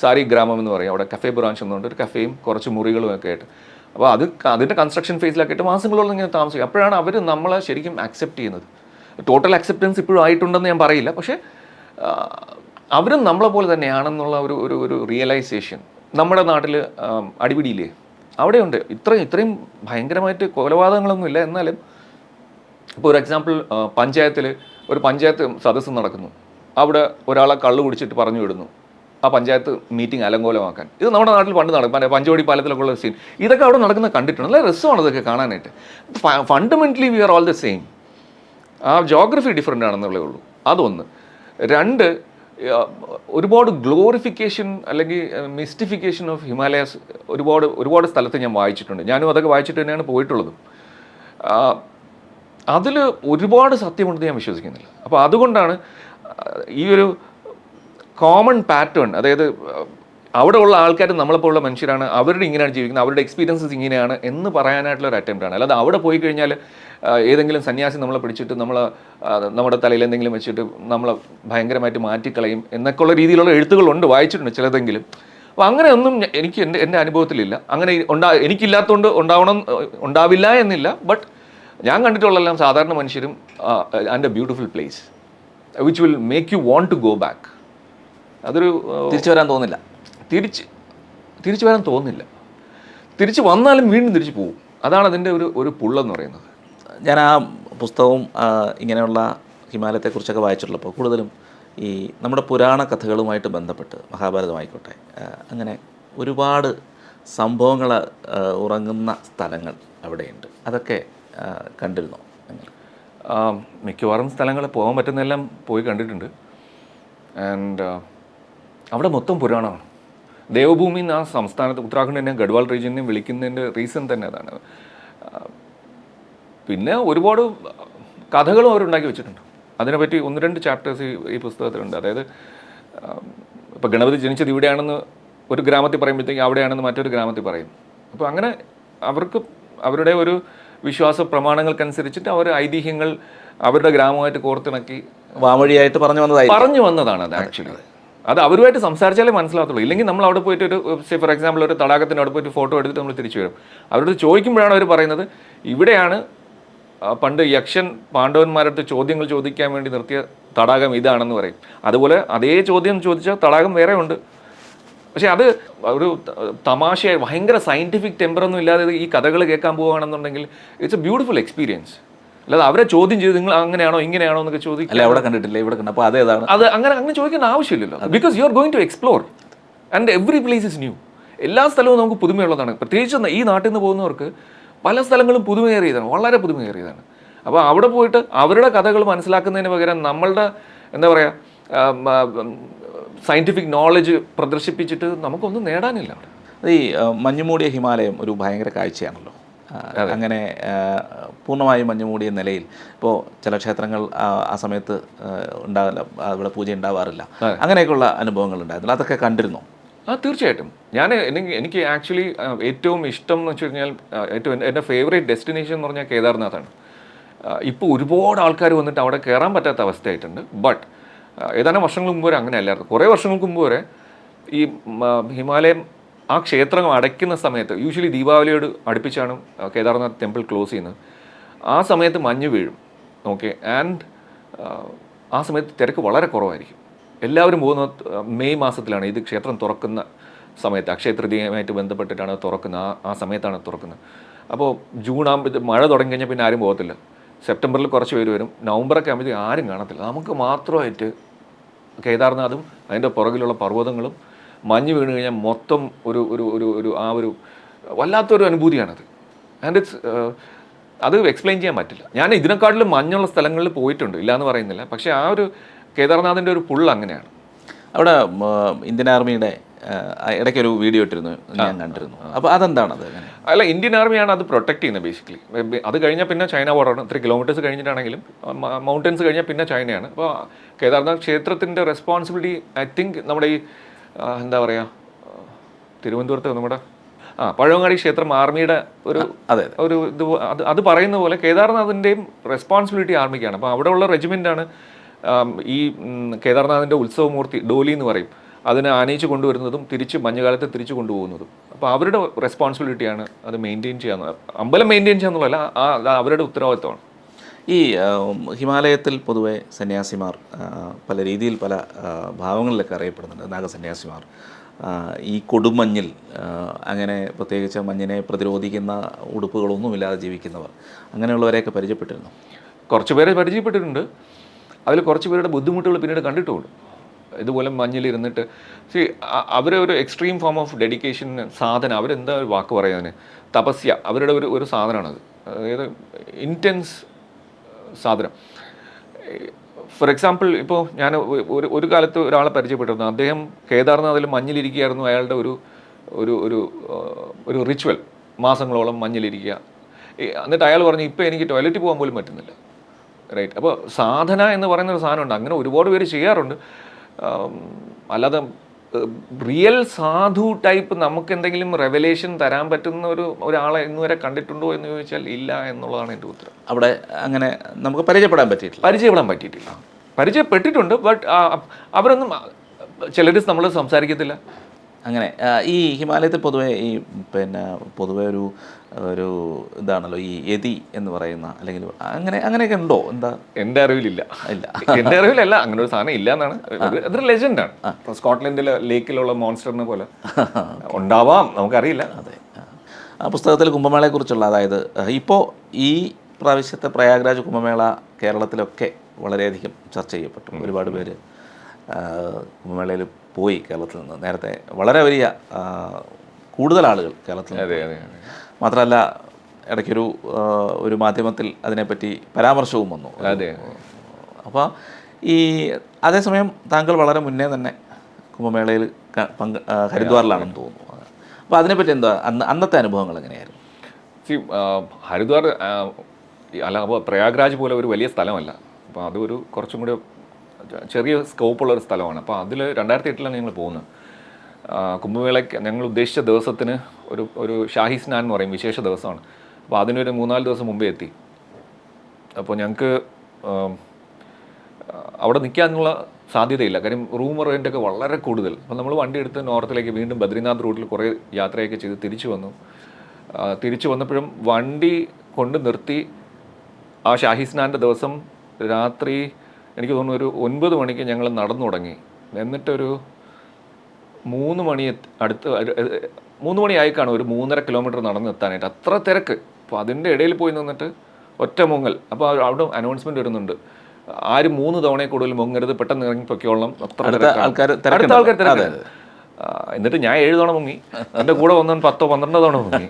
സാരി ഗ്രാമം എന്ന് പറയും, അവിടെ കഫേ ബ്രാഞ്ച് എന്നുണ്ട്, ഒരു കഫേയും കുറച്ച് മുറികളും ഒക്കെ ആയിട്ട്. അപ്പോൾ അതിൻ്റെ കൺസ്ട്രക്ഷൻ ഫേസിലൊക്കെ ആയിട്ട് മാസങ്ങളോളം ഇങ്ങനെ താമസിക്കും. അപ്പോഴാണ് അവർ നമ്മളെ ശരിക്കും അക്സെപ്റ്റ് ചെയ്യുന്നത്. ടോട്ടൽ അക്സെപ്റ്റൻസ് ഇപ്പോഴും ആയിട്ടുണ്ടെന്ന് ഞാൻ പറയില്ല, പക്ഷേ അവരും നമ്മളെ പോലെ തന്നെയാണെന്നുള്ള ഒരു റിയലൈസേഷൻ. നമ്മുടെ നാട്ടിൽ അടിപിടിയില്ലേ, അവിടെയുണ്ട്. ഇത്രയും ഭയങ്കരമായിട്ട് കൊലപാതകങ്ങളൊന്നുമില്ല, എന്നാലും ഇപ്പോൾ ഒരു എക്സാമ്പിൾ, ഒരു പഞ്ചായത്ത് സദസ്സ് നടക്കുന്നു, അവിടെ ഒരാളെ കള്ളു കുടിച്ചിട്ട് പറഞ്ഞു വിടുന്നു, ആ പഞ്ചായത്ത് മീറ്റിംഗ് അലങ്കോലമാക്കാൻ. ഇത് നമ്മുടെ നാട്ടിൽ പണ്ട് നടക്കും, പഞ്ചവടി പാലത്തിലൊക്കെ ഉള്ള സീൻ. ഇതൊക്കെ അവിടെ നടക്കുന്ന കണ്ടിട്ടുണ്ട്, നല്ല രസമാണ് ഇതൊക്കെ കാണാനായിട്ട്. Fundamentally we are all the same. ആ ജോഗ്രഫി ഡിഫറെൻ്റ് ആണെന്നുള്ളേ ഉള്ളൂ, അതൊന്ന്. 2, ഒരുപാട് ഗ്ലോറിഫിക്കേഷൻ അല്ലെങ്കിൽ മിസ്റ്റിഫിക്കേഷൻ ഓഫ് ഹിമാലയാസ് ഒരുപാട് സ്ഥലത്ത് ഞാൻ വായിച്ചിട്ടുണ്ട്. ഞാനും അതൊക്കെ വായിച്ചിട്ട് തന്നെയാണ് പോയിട്ടുള്ളത്. അതിൽ ഒരുപാട് സത്യമുണ്ടെന്ന് ഞാൻ വിശ്വസിക്കുന്നില്ല. അപ്പോൾ അതുകൊണ്ടാണ് ഈ ഒരു കോമൺ പാറ്റേൺ, അതായത് അവിടെ ഉള്ള ആൾക്കാർ നമ്മളെപ്പോലുള്ള മനുഷ്യരാണ്, അവരുടെ ഇങ്ങനെയാണ് ജീവിക്കുന്നത്, അവരുടെ എക്സ്പീരിയൻസസ് ഇങ്ങനെയാണ് എന്ന് പറയാനായിട്ടുള്ള ഒരു അറ്റംപ്റ്റാണ്. അല്ലാതെ അവിടെ പോയി കഴിഞ്ഞാൽ ഏതെങ്കിലും സന്യാസി നമ്മളെ പിടിച്ചിട്ട് നമ്മുടെ തലയിൽ എന്തെങ്കിലും വെച്ചിട്ട് നമ്മളെ ഭയങ്കരമായിട്ട് മാറ്റിക്കളയും എന്നൊക്കെയുള്ള രീതിയിലുള്ള എഴുത്തുകളുണ്ട്, വായിച്ചിട്ടുണ്ട് ചിലതെങ്കിലും. അപ്പോൾ അങ്ങനെയൊന്നും എനിക്ക് എൻ്റെ അനുഭവത്തിലില്ല. അങ്ങനെ എനിക്കില്ലാത്തതുകൊണ്ട് ഉണ്ടാവില്ല എന്നില്ല. ബട്ട് ഞാൻ കണ്ടിട്ടുള്ളതെല്ലാം സാധാരണ മനുഷ്യരും and a beautiful place which will make you want to go back. അതൊരു തിരിച്ചു വരാൻ തോന്നില്ല. തിരിച്ചു വരാൻ തോന്നില്ല. തിരിച്ചു വന്നാലും വീണ്ടും തിരിച്ചു പോകും. അതാണ് അതിൻ്റെ ഒരു പുള്ളെന്ന് പറയുന്നത്. ഞാൻ ആ പുസ്തകവും ഇങ്ങനെയുള്ള ഹിമാലയത്തെക്കുറിച്ചൊക്കെ വായിച്ചിട്ടുള്ളപ്പോൾ കൂടുതലും ഈ നമ്മുടെ പുരാണ കഥകളുമായിട്ട് ബന്ധപ്പെട്ട് മഹാഭാരതമായിക്കോട്ടെ അങ്ങനെ ഒരുപാട് സംഭവങ്ങൾ ഉറങ്ങുന്ന സ്ഥലങ്ങൾ അവിടെയുണ്ട്. അതൊക്കെ കണ്ടിരുന്നോ? മിക്കവാറും സ്ഥലങ്ങൾ പോകാൻ പറ്റുന്നതെല്ലാം പോയി കണ്ടിട്ടുണ്ട്. ആൻഡ് അവിടെ മൊത്തം പുരാണമാണ്. ദേവഭൂമി ആ സംസ്ഥാനത്ത് ഉത്തരാഖണ്ഡിനെയും ഗഡ്വാൾ റീജിയനെയും വിളിക്കുന്നതിൻ്റെ റീസൺ തന്നെ അതാണ്. പിന്നെ ഒരുപാട് കഥകളും അവരുണ്ടാക്കി വെച്ചിട്ടുണ്ട്. അതിനെപ്പറ്റി 1-2 ചാപ്റ്റേഴ്സ് ഈ പുസ്തകത്തിലുണ്ട്. അതായത് ഇപ്പോൾ ഗണപതി ജനിച്ചത് ഇവിടെയാണെന്ന് ഒരു ഗ്രാമത്തിൽ പറയുമ്പോഴത്തേക്ക് അവിടെയാണെന്ന് മറ്റൊരു ഗ്രാമത്തിൽ പറയും. അപ്പോൾ അങ്ങനെ അവർക്ക് അവരുടെ ഒരു വിശ്വാസ പ്രമാണങ്ങൾക്കനുസരിച്ചിട്ട് അവർ ഐതിഹ്യങ്ങൾ അവരുടെ ഗ്രാമമായിട്ട് കോർത്തിണക്കി വാമൊഴിയായിട്ട് പറഞ്ഞു വന്നതാണ് അത്. ആക്ച്വലി അത് അവരുമായിട്ട് സംസാരിച്ചാലേ മനസ്സിലാകത്തുള്ളൂ. ഇല്ലെങ്കിൽ നമ്മൾ അവിടെ പോയിട്ട് ഫോർ എക്സാമ്പിൾ ഒരു തടാകത്തിൻ്റെ അവിടെ പോയിട്ട് ഫോട്ടോ എടുത്തിട്ട് നമ്മൾ തിരിച്ചു വരും. അവരോട് ചോദിക്കുമ്പോഴാണ് അവർ പറയുന്നത് ഇവിടെയാണ് പണ്ട് യക്ഷൻ പാണ്ഡവന്മാരടുത്ത് ചോദ്യങ്ങൾ ചോദിക്കാൻ വേണ്ടി നിർത്തിയ തടാകം ഇതാണെന്ന് പറയും. അതുപോലെ അതേ ചോദ്യം ചോദിച്ച തടാകം വേറെ ഉണ്ട്. പക്ഷേ അത് ഒരു തമാശയായി ഭയങ്കര സയൻറ്റിഫിക് ടെമ്പറൊന്നും ഇല്ലാതെ ഈ കഥകൾ കേൾക്കാൻ പോവുകയാണെന്നുണ്ടെങ്കിൽ ഇറ്റ്സ് എ ബ്യൂട്ടിഫുൾ എക്സ്പീരിയൻസ്. അല്ലാതെ അവരെ ചോദ്യം ചെയ്ത് നിങ്ങൾ അങ്ങനെയാണോ ഇങ്ങനെയാണോ എന്നൊക്കെ ചോദിക്കുക. അവിടെ കണ്ടിട്ടില്ല, ഇവിടെ കണ്ടു, അപ്പോൾ അതേതാണ് അത് അങ്ങനെ ചോദിക്കേണ്ട ആവശ്യമില്ലല്ലോ. Because you are going to explore and every place is new. എല്ലാ സ്ഥലവും നമുക്ക് പുതുമയുള്ളതാണ്. പ്രത്യേകിച്ച് ഈ നാട്ടിൽ നിന്ന് പോകുന്നവർക്ക് പല സ്ഥലങ്ങളും പുതുമയേറിയതാണ്, വളരെ പുതുമയേറിയതാണ്. അപ്പോൾ അവിടെ പോയിട്ട് അവരുടെ കഥകൾ മനസ്സിലാക്കുന്നതിന് പകരം നമ്മളുടെ എന്താ പറയുക സയൻറ്റിഫിക് നോളജ് പ്രദർശിപ്പിച്ചിട്ട് നമുക്കൊന്നും നേടാനില്ല അവിടെ. ഈ മഞ്ഞുമൂടിയ ഹിമാലയം ഒരു ഭയങ്കര കാഴ്ചയാണല്ലോ. അങ്ങനെ പൂർണ്ണമായും മഞ്ഞുമൂടിയ നിലയിൽ ഇപ്പോൾ ചില ക്ഷേത്രങ്ങൾ ആ സമയത്ത് ഉണ്ടാവില്ല, അവിടെ പൂജ ഉണ്ടാവാറില്ല. അങ്ങനെയൊക്കെയുള്ള അനുഭവങ്ങൾ ഉണ്ടായിരുന്നില്ല. അതൊക്കെ കണ്ടിരുന്നോ? തീർച്ചയായിട്ടും. എനിക്ക് ആക്ച്വലി ഏറ്റവും ഇഷ്ടം എന്ന് വെച്ച് കഴിഞ്ഞാൽ എൻ്റെ ഫേവറേറ്റ് ഡെസ്റ്റിനേഷൻ എന്ന് പറഞ്ഞാൽ കേദാർനാഥാണ്. ഇപ്പോൾ ഒരുപാട് ആൾക്കാർ വന്നിട്ട് അവിടെ കയറാൻ പറ്റാത്ത അവസ്ഥയായിട്ടുണ്ട്. ബട്ട് ഏതാനും വർഷങ്ങൾക്ക് മുമ്പ് വരെ അങ്ങനെ അല്ലായിരുന്നു. കുറേ വർഷങ്ങൾക്ക് മുമ്പ് വരെ ഈ ഹിമാലയം ആ ക്ഷേത്രം അടയ്ക്കുന്ന സമയത്ത് യൂഷ്വലി ദീപാവലിയോട് അടുപ്പിച്ചാണ് കേദാർനാഥ് ടെമ്പിൾ ക്ലോസ് ചെയ്യുന്നത്. ആ സമയത്ത് മഞ്ഞ് വീഴും. ഓക്കെ. ആൻഡ് ആ സമയത്ത് തിരക്ക് വളരെ കുറവായിരിക്കും. എല്ലാവരും പോകുന്ന മെയ് മാസത്തിലാണ്. ഇത് ക്ഷേത്രം തുറക്കുന്ന സമയത്ത് അക്ഷയ തൃതീയമായിട്ട് ബന്ധപ്പെട്ടിട്ടാണ് തുറക്കുന്നത്. ആ സമയത്താണ് തുറക്കുന്നത്. അപ്പോൾ ജൂൺ ആകുമ്പോൾ മഴ തുടങ്ങി കഴിഞ്ഞാൽ പിന്നെ ആരും പോകത്തില്ല. സെപ്റ്റംബറിൽ കുറച്ച് പേര് വരും. നവംബറൊക്കെ ആകുമ്പോഴത്തേക്ക് ആരും കാണത്തില്ല. നമുക്ക് മാത്രമായിട്ട് കേദാർനാഥും അതിൻ്റെ പുറകിലുള്ള പർവ്വതങ്ങളും മഞ്ഞ് വീണ് കഴിഞ്ഞാൽ മൊത്തം ഒരു വല്ലാത്തൊരു അനുഭൂതിയാണത്. ആൻഡ് അത് എക്സ്പ്ലെയിൻ ചെയ്യാൻ പറ്റില്ല. ഞാൻ ഇതിനെക്കാട്ടിലും മഞ്ഞുള്ള സ്ഥലങ്ങളിൽ പോയിട്ടുണ്ട്, ഇല്ലയെന്ന് പറയുന്നില്ല. പക്ഷേ ആ ഒരു കേദാർനാഥിൻ്റെ ഒരു പുള്ള് അങ്ങനെയാണ്. അവിടെ ഇന്ത്യൻ ആർമിയുടെ ഇടയ്ക്കൊരു വീഡിയോ ഇട്ടിരുന്നു, ഞാൻ കണ്ടിരുന്നു. അപ്പോൾ അതെന്താണത്? അല്ല, ഇന്ത്യൻ ആർമിയാണ് അത് പ്രൊട്ടക്ട് ചെയ്യുന്നത് ബേസിക്കലി. അത് കഴിഞ്ഞാൽ പിന്നെ ചൈന ബോർഡറാണ്. 3 കിലോമീറ്റേഴ്സ് കഴിഞ്ഞിട്ടാണെങ്കിലും മൗണ്ടൻസ് കഴിഞ്ഞാൽ പിന്നെ ചൈനയാണ്. അപ്പോൾ കേദാർനാഥ് ക്ഷേത്രത്തിൻ്റെ റെസ്പോൺസിബിലിറ്റി ഐ തിങ്ക് നമ്മുടെ ഈ എന്താ പറയുക തിരുവനന്തപുരത്ത് നമ്മുടെ പഴവങ്ങാടി ക്ഷേത്രം ആർമിയുടെ ഒരു ഇത് അത് പറയുന്ന പോലെ കേദാർനാഥിൻ്റെയും റെസ്പോൺസിബിലിറ്റി ആർമിക്കാണ്. അപ്പോൾ അവിടെയുള്ള റെജിമെൻ്റാണ് ഈ കേദാർനാഥിൻ്റെ ഉത്സവമൂർത്തി ഡോലി എന്ന് പറയും, അതിനെ ആനയിച്ച് കൊണ്ടുവരുന്നതും തിരിച്ച് മഞ്ഞുകാലത്ത് തിരിച്ചു കൊണ്ടുപോകുന്നതും. അപ്പോൾ അവരുടെ റെസ്പോൺസിബിലിറ്റിയാണ് അത് മെയിൻറ്റെയിൻ ചെയ്യാന്ന്. അമ്പലം മെയിൻറ്റെയിൻ ചെയ്യാന്നുള്ളതല്ല, അവരുടെ ഉത്തരവാദിത്തമാണ്. ഈ ഹിമാലയത്തിൽ പൊതുവെ സന്യാസിമാർ പല രീതിയിൽ പല ഭാവങ്ങളിലൊക്കെ അറിയപ്പെടുന്നുണ്ട്. നാഗസന്യാസിമാർ ഈ കൊടുമഞ്ഞിൽ അങ്ങനെ പ്രത്യേകിച്ച് മഞ്ഞിനെ പ്രതിരോധിക്കുന്ന ഉടുപ്പുകളൊന്നുമില്ലാതെ ജീവിക്കുന്നവർ, അങ്ങനെയുള്ളവരെയൊക്കെ പരിചയപ്പെട്ടിരുന്നു. കുറച്ച് പേരെ പരിചയപ്പെട്ടിട്ടുണ്ട്. അതിൽ കുറച്ച് പേരുടെ ബുദ്ധിമുട്ടുകൾ പിന്നീട് കണ്ടിട്ടുമുണ്ട്. ഇതുപോലെ മഞ്ഞിലിരുന്നിട്ട് അവരെ ഒരു എക്സ്ട്രീം ഫോം ഓഫ് ഡെഡിക്കേഷൻ സാധന, അവരെന്താ ഒരു വാക്ക് പറയാൻ, തപസ്യ, അവരുടെ ഒരു സാധനമാണത്. അതായത് ഇൻറ്റൻസ് സാധനം. ഫോർ എക്സാമ്പിൾ ഇപ്പോൾ ഞാൻ ഒരു കാലത്ത് ഒരാളെ പരിചയപ്പെട്ടിരുന്നു. അദ്ദേഹം കേദാർനാഥിൽ മഞ്ഞിലിരിക്കുകയായിരുന്നു. അയാളുടെ ഒരു ഒരു ഒരു ഒരു റിച്വൽ, മാസങ്ങളോളം മഞ്ഞിലിരിക്കുക. എന്നിട്ട് അയാൾ പറഞ്ഞു ഇപ്പോൾ എനിക്ക് ടോയ്ലറ്റിൽ പോകാൻ പോലും പറ്റുന്നില്ല. റൈറ്റ്. അപ്പോൾ സാധന എന്ന് പറയുന്നൊരു സാധനമുണ്ട്. അങ്ങനെ ഒരുപാട് പേര് ചെയ്യാറുണ്ട്. അല്ലാതെ റിയൽ സാധു ടൈപ്പ് നമുക്ക് എന്തെങ്കിലും റെവലേഷൻ തരാൻ പറ്റുന്ന ഒരാളെ ഇന്നുവരെ കണ്ടിട്ടുണ്ടോ എന്ന് ചോദിച്ചാൽ ഇല്ല എന്നുള്ളതാണ് എൻ്റെ ഉത്തരം. അവിടെ അങ്ങനെ നമുക്ക് പരിചയപ്പെടാൻ പറ്റിയിട്ടില്ല. പരിചയപ്പെട്ടിട്ടുണ്ട്, ബട്ട് അവരൊന്നും, ചിലർ നമ്മൾ സംസാരിക്കത്തില്ല. അങ്ങനെ ഈ ഹിമാലയത്തിൽ പൊതുവേ പൊതുവേ ഒരു ഇതാണല്ലോ ഈ യതി എന്ന് പറയുന്ന, അല്ലെങ്കിൽ അങ്ങനെയൊക്കെ ഉണ്ടോ? എന്താ, എൻ്റെ അറിവിലില്ല. എൻ്റെ അറിവിലല്ല, അങ്ങനെ ഒരു സാധനം ഇല്ല എന്നാണ്. അതൊരു ലെജൻഡാണ്. സ്കോട്ട്ലൻഡിലെ ലേക്കിലുള്ള മോൺസ്റ്ററിനെ പോലെ ഉണ്ടാവാം, നമുക്കറിയില്ല. അതെ. ആ പുസ്തകത്തിൽ കുംഭമേളയെക്കുറിച്ചുള്ള, അതായത് ഇപ്പോൾ ഈ പ്രാവശ്യത്തെ പ്രയാഗ്രാജ് കുംഭമേള കേരളത്തിലൊക്കെ വളരെയധികം ചർച്ച ചെയ്യപ്പെട്ടു. ഒരുപാട് പേര് കുംഭമേളയിൽ പോയി കേരളത്തിൽ നിന്ന്. നേരത്തെ വളരെ വലിയ കൂടുതൽ ആളുകൾ കേരളത്തിൽ നിന്ന്. മാത്രമല്ല ഇടയ്ക്കൊരു ഒരു മാധ്യമത്തിൽ അതിനെപ്പറ്റി പരാമർശവും വന്നു. അതെ. അപ്പോൾ അതേസമയം താങ്കൾ വളരെ മുന്നേ തന്നെ കുംഭമേളയിൽ ഹരിദ്വാറിലാണെന്ന് തോന്നുന്നു. അപ്പോൾ അതിനെപ്പറ്റി എന്താ അന്നത്തെ അനുഭവങ്ങൾ എങ്ങനെയായിരുന്നു? ഹരിദ്വാർ അപ്പോൾ പ്രയാഗ്രാജ് പോലെ ഒരു വലിയ സ്ഥലമല്ല. അപ്പോൾ അതൊരു കുറച്ചും കൂടി ചെറിയ സ്കോപ്പുള്ളൊരു സ്ഥലമാണ്. അപ്പോൾ അതിൽ 2008 ഞങ്ങൾ പോകുന്നത്. കുംഭമേളയ്ക്ക് ഞങ്ങൾ ഉദ്ദേശിച്ച ദിവസത്തിന് ഒരു ഷാഹി സ്നാൻ എന്ന് പറയും, വിശേഷ ദിവസമാണ്. അപ്പോൾ അതിനൊരു 3-4 ദിവസം മുമ്പേ എത്തി. അപ്പോൾ ഞങ്ങൾക്ക് അവിടെ നിൽക്കാനുള്ള സാധ്യതയില്ല. കാര്യം റൂം റെൻ്റൊക്കെ വളരെ കൂടുതൽ. അപ്പോൾ നമ്മൾ വണ്ടി എടുത്ത് നോർത്തിലേക്ക് വീണ്ടും ബദ്രിനാഥ് റൂട്ടിൽ കുറേ യാത്രയൊക്കെ ചെയ്ത് തിരിച്ചു വന്നു. തിരിച്ചു വന്നപ്പോഴും വണ്ടി കൊണ്ട് നിർത്തി ആ ഷാഹി സ്നാൻ്റെ ദിവസം രാത്രി എനിക്ക് തോന്നുന്നു ഒരു 9 മണിക്ക് ഞങ്ങൾ നടന്നു തുടങ്ങി. എന്നിട്ടൊരു 3 മണി അടുത്ത് 3 മണിയായി കാണും ഒരു 3.5 കിലോമീറ്റർ നടന്നെത്താനായിട്ട്. അത്ര തിരക്ക്. അപ്പോൾ അതിൻ്റെ ഇടയിൽ പോയി നിന്നിട്ട് ഒറ്റ മുങ്ങൽ. അപ്പോൾ അവിടെ അനൗൺസ്മെൻറ്റ് വരുന്നുണ്ട്, ആരും 3 തവണയിൽ കൂടുതൽ മുങ്ങരുത്, പെട്ടെന്ന് ഇറങ്ങി പൊയ്ക്കോളണം. അടുത്ത ആൾക്കാർ തിരക്കാണ്. എന്നിട്ട് ഞാൻ 7 തവണ മുങ്ങി, എൻ്റെ കൂടെ വന്നവൻ 10-12 തവണ മുങ്ങി.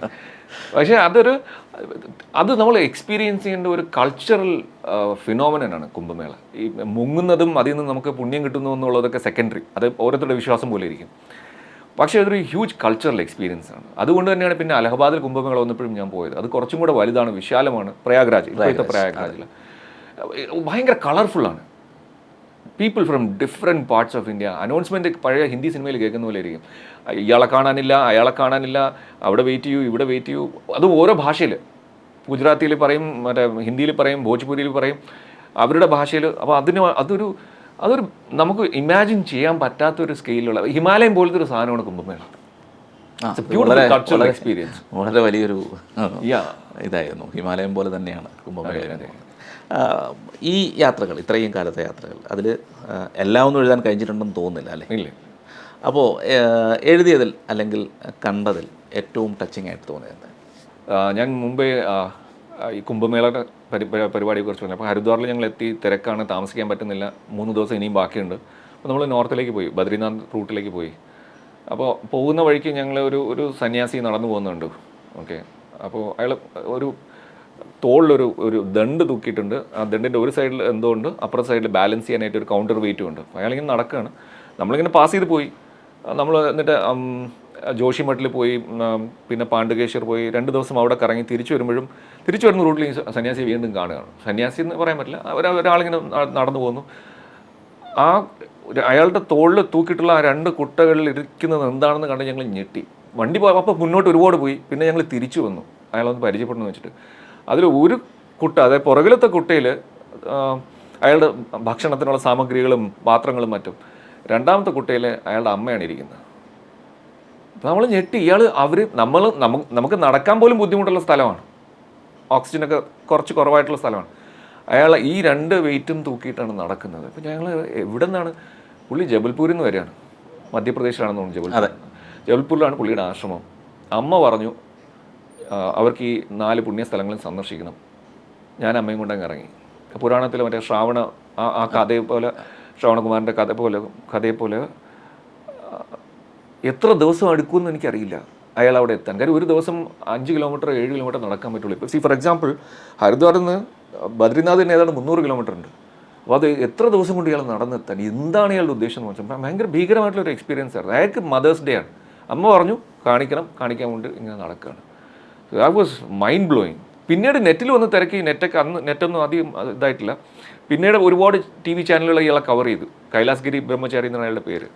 പക്ഷേ അത് നമ്മൾ എക്സ്പീരിയൻസ് ചെയ്യേണ്ട ഒരു കൾച്ചറൽ ഫിനോമിനനാണ് കുംഭമേള. ഈ മുങ്ങുന്നതും അതിൽ നിന്ന് നമുക്ക് പുണ്യം കിട്ടുന്നു എന്നുള്ളതൊക്കെ സെക്കൻഡറി, അത് ഓരോരുത്തരുടെ വിശ്വാസം പോലെ ഇരിക്കും. പക്ഷേ അതൊരു ഹ്യൂജ് കൾച്ചറൽ എക്സ്പീരിയൻസ് ആണ്. അതുകൊണ്ട് തന്നെയാണ് പിന്നെ അലഹബാദിൽ കുംഭമേള വന്നപ്പോഴും ഞാൻ പോയത്. അത് കുറച്ചും കൂടെ വലുതാണ്, വിശാലമാണ്. പ്രയാഗ്രാജ്, ഇപ്പോഴത്തെ പ്രയാഗ്രാജിൽ ഭയങ്കര കളർഫുള്ളാണ്. People from different parts of India. Announcement പഴയ ഹിന്ദി സിനിമയിൽ കേൾക്കുന്ന പോലെ ഇരിക്കും. ഇയാളെ കാണാനില്ല, അയാളെ കാണാനില്ല, അവിടെ വെയിറ്റ് ചെയ്യൂ, ഇവിടെ വെയിറ്റ് ചെയ്യൂ. അത് ഓരോ ഭാഷയിൽ, ഗുജറാത്തിയിൽ പറയും, മറ്റേ ഹിന്ദിയിൽ പറയും, ഭോജ്പുരിയിൽ പറയും, അവരുടെ ഭാഷയിൽ. അപ്പോൾ അതൊരു നമുക്ക് ഇമാജിൻ ചെയ്യാൻ പറ്റാത്തൊരു സ്കെയിലുള്ള ഹിമാലയം പോലത്തെ ഒരു സാധനമാണ് കുംഭമേള. Cultural experience. വളരെ വലിയൊരു ഇതായിരുന്നു. ഹിമാലയം പോലെ തന്നെയാണ് കുംഭമേള. ഈ യാത്രകൾ, ഇത്രയും കാലത്തെ യാത്രകൾ, അതിൽ എല്ലാം ഒന്നും എഴുതാൻ കഴിഞ്ഞിട്ടുണ്ടെന്ന് തോന്നുന്നില്ല അല്ലേ? ഇല്ല. അപ്പോൾ എഴുതിയതിൽ അല്ലെങ്കിൽ കണ്ടതിൽ ഏറ്റവും ടച്ചിങ് ആയിട്ട് തോന്നിയത്? ഞാൻ മുമ്പേ ഈ കുംഭമേളയുടെ പരിപാടിയെക്കുറിച്ച് പറഞ്ഞു. അപ്പോൾ ഹരിദ്വാറിൽ ഞങ്ങൾ എത്തി, തിരക്കാണ്, താമസിക്കാൻ പറ്റുന്നില്ല, 3 ദിവസം ഇനിയും ബാക്കിയുണ്ട്. അപ്പോൾ നമ്മൾ നോർത്തിലേക്ക് പോയി, ബദ്രിനാഥ് റൂട്ടിലേക്ക് പോയി. അപ്പോൾ പോകുന്ന വഴിക്ക് ഞങ്ങൾ ഒരു സന്യാസി നടന്നു പോകുന്നുണ്ട്. ഓക്കെ. അപ്പോൾ അയാൾ ഒരു തോളിലൊരു ദണ്ട് തൂക്കിയിട്ടുണ്ട്. ആ ദണ്ടിൻ്റെ ഒരു സൈഡിൽ എന്തോ ഉണ്ട്, അപ്പുറത്തെ സൈഡിൽ ബാലൻസ് ചെയ്യാനായിട്ട് ഒരു കൗണ്ടർ വെയിറ്റും ഉണ്ട്. അയാളിങ്ങനെ നടക്കുകയാണ്. നമ്മളിങ്ങനെ പാസ് ചെയ്ത് പോയി. നമ്മൾ എന്നിട്ട് ജോഷിമഠിൽ പോയി, പിന്നെ പാണ്ഡുകേശ്വർ പോയി. 2 ദിവസം അവിടെ കറങ്ങി തിരിച്ചു വരുന്ന റൂട്ടിൽ ഈ സന്യാസി വീണ്ടും കാണുകയാണ്. സന്യാസി എന്ന് പറയാൻ പറ്റില്ല, ഒരാളിങ്ങനെ നടന്നു പോകുന്നു. അയാളുടെ തോളിൽ തൂക്കിയിട്ടുള്ള ആ 2 കുട്ടകളിൽ ഇരിക്കുന്നത് എന്താണെന്ന് കണ്ട് ഞങ്ങൾ ഞെട്ടി. വണ്ടി അപ്പോൾ മുന്നോട്ട് ഒരുപാട് പോയി. പിന്നെ ഞങ്ങൾ തിരിച്ചു വന്നു അയാളൊന്ന് പരിചയപ്പെടുന്നു വെച്ചിട്ട്. അതിൽ ഒരു കുട്ട, അതായത് പുറകിലത്തെ കുട്ടയിൽ അയാളുടെ ഭക്ഷണത്തിനുള്ള സാമഗ്രികളും പാത്രങ്ങളും മറ്റും. 2ാമത്തെ കുട്ടയിൽ അയാളുടെ അമ്മയാണ് ഇരിക്കുന്നത്. നമ്മൾ ഞെട്ടി. നമുക്ക് നടക്കാൻ പോലും ബുദ്ധിമുട്ടുള്ള സ്ഥലമാണ്, ഓക്സിജനൊക്കെ കുറച്ച് കുറവായിട്ടുള്ള സ്ഥലമാണ്. അയാൾ ഈ 2 വെയിറ്റും തൂക്കിയിട്ടാണ് നടക്കുന്നത്. അപ്പോൾ ഞങ്ങൾ എവിടെ നിന്നാണ്? പുള്ളി ജബൽപൂരിൽ നിന്ന് വരികയാണ്, മധ്യപ്രദേശിലാണെന്ന് തോന്നുന്നു. ജബൽപൂരിലാണ് പുള്ളിയുടെ ആശ്രമം. അമ്മ പറഞ്ഞു അവർക്ക് ഈ 4 പുണ്യ സ്ഥലങ്ങളും സന്ദർശിക്കണം. ഞാൻ അമ്മയും കൊണ്ടങ്ങ് ഇറങ്ങി. പുരാണത്തിൽ മറ്റേ ആ കഥയെപ്പോലെ, ശ്രാവണകുമാരൻ്റെ കഥയെപ്പോലെ എത്ര ദിവസം എടുക്കുമെന്ന് എനിക്കറിയില്ല അയാൾ അവിടെ എത്താൻ. കാര്യം ഒരു ദിവസം 5 കിലോമീറ്റർ 7 കിലോമീറ്റർ നടക്കാൻ പറ്റുള്ളൂ. ഇപ്പോൾ ഫോർ എക്സാമ്പിൾ ഹരിദ്വാറിൽ നിന്ന് ബദ്രിനാഥിന് ഏതാണ്ട് 300 കിലോമീറ്റർ ഉണ്ട്. അപ്പോൾ അത് എത്ര ദിവസം കൊണ്ട് ഇയാൾ നടന്നെത്താൻ, എന്താണ് ഇയാളുടെ ഉദ്ദേശം എന്ന് വെച്ചാൽ ഭയങ്കര ഭീകരമായിട്ടുള്ളൊരു എക്സ്പീരിയൻസ് ആയിരുന്നു. അയാൾക്ക് മദേഴ്സ് ഡേ ആണ്, അമ്മ പറഞ്ഞു കാണിക്കാൻ വേണ്ടി ഇങ്ങനെ നടക്കുകയാണ്. That was mind blowing. പിന്നീട് നെറ്റിൽ വന്ന് തിരക്കി, നെറ്റൊന്നും അധികം ഇതായിട്ടില്ല. പിന്നീട് ഒരുപാട് TV ചാനലുകൾ ഇയാളെ കവർ ചെയ്തു. കൈലാസ്ഗിരി ബ്രഹ്മചാരി എന്നാണ് അയാളുടെ പേര്.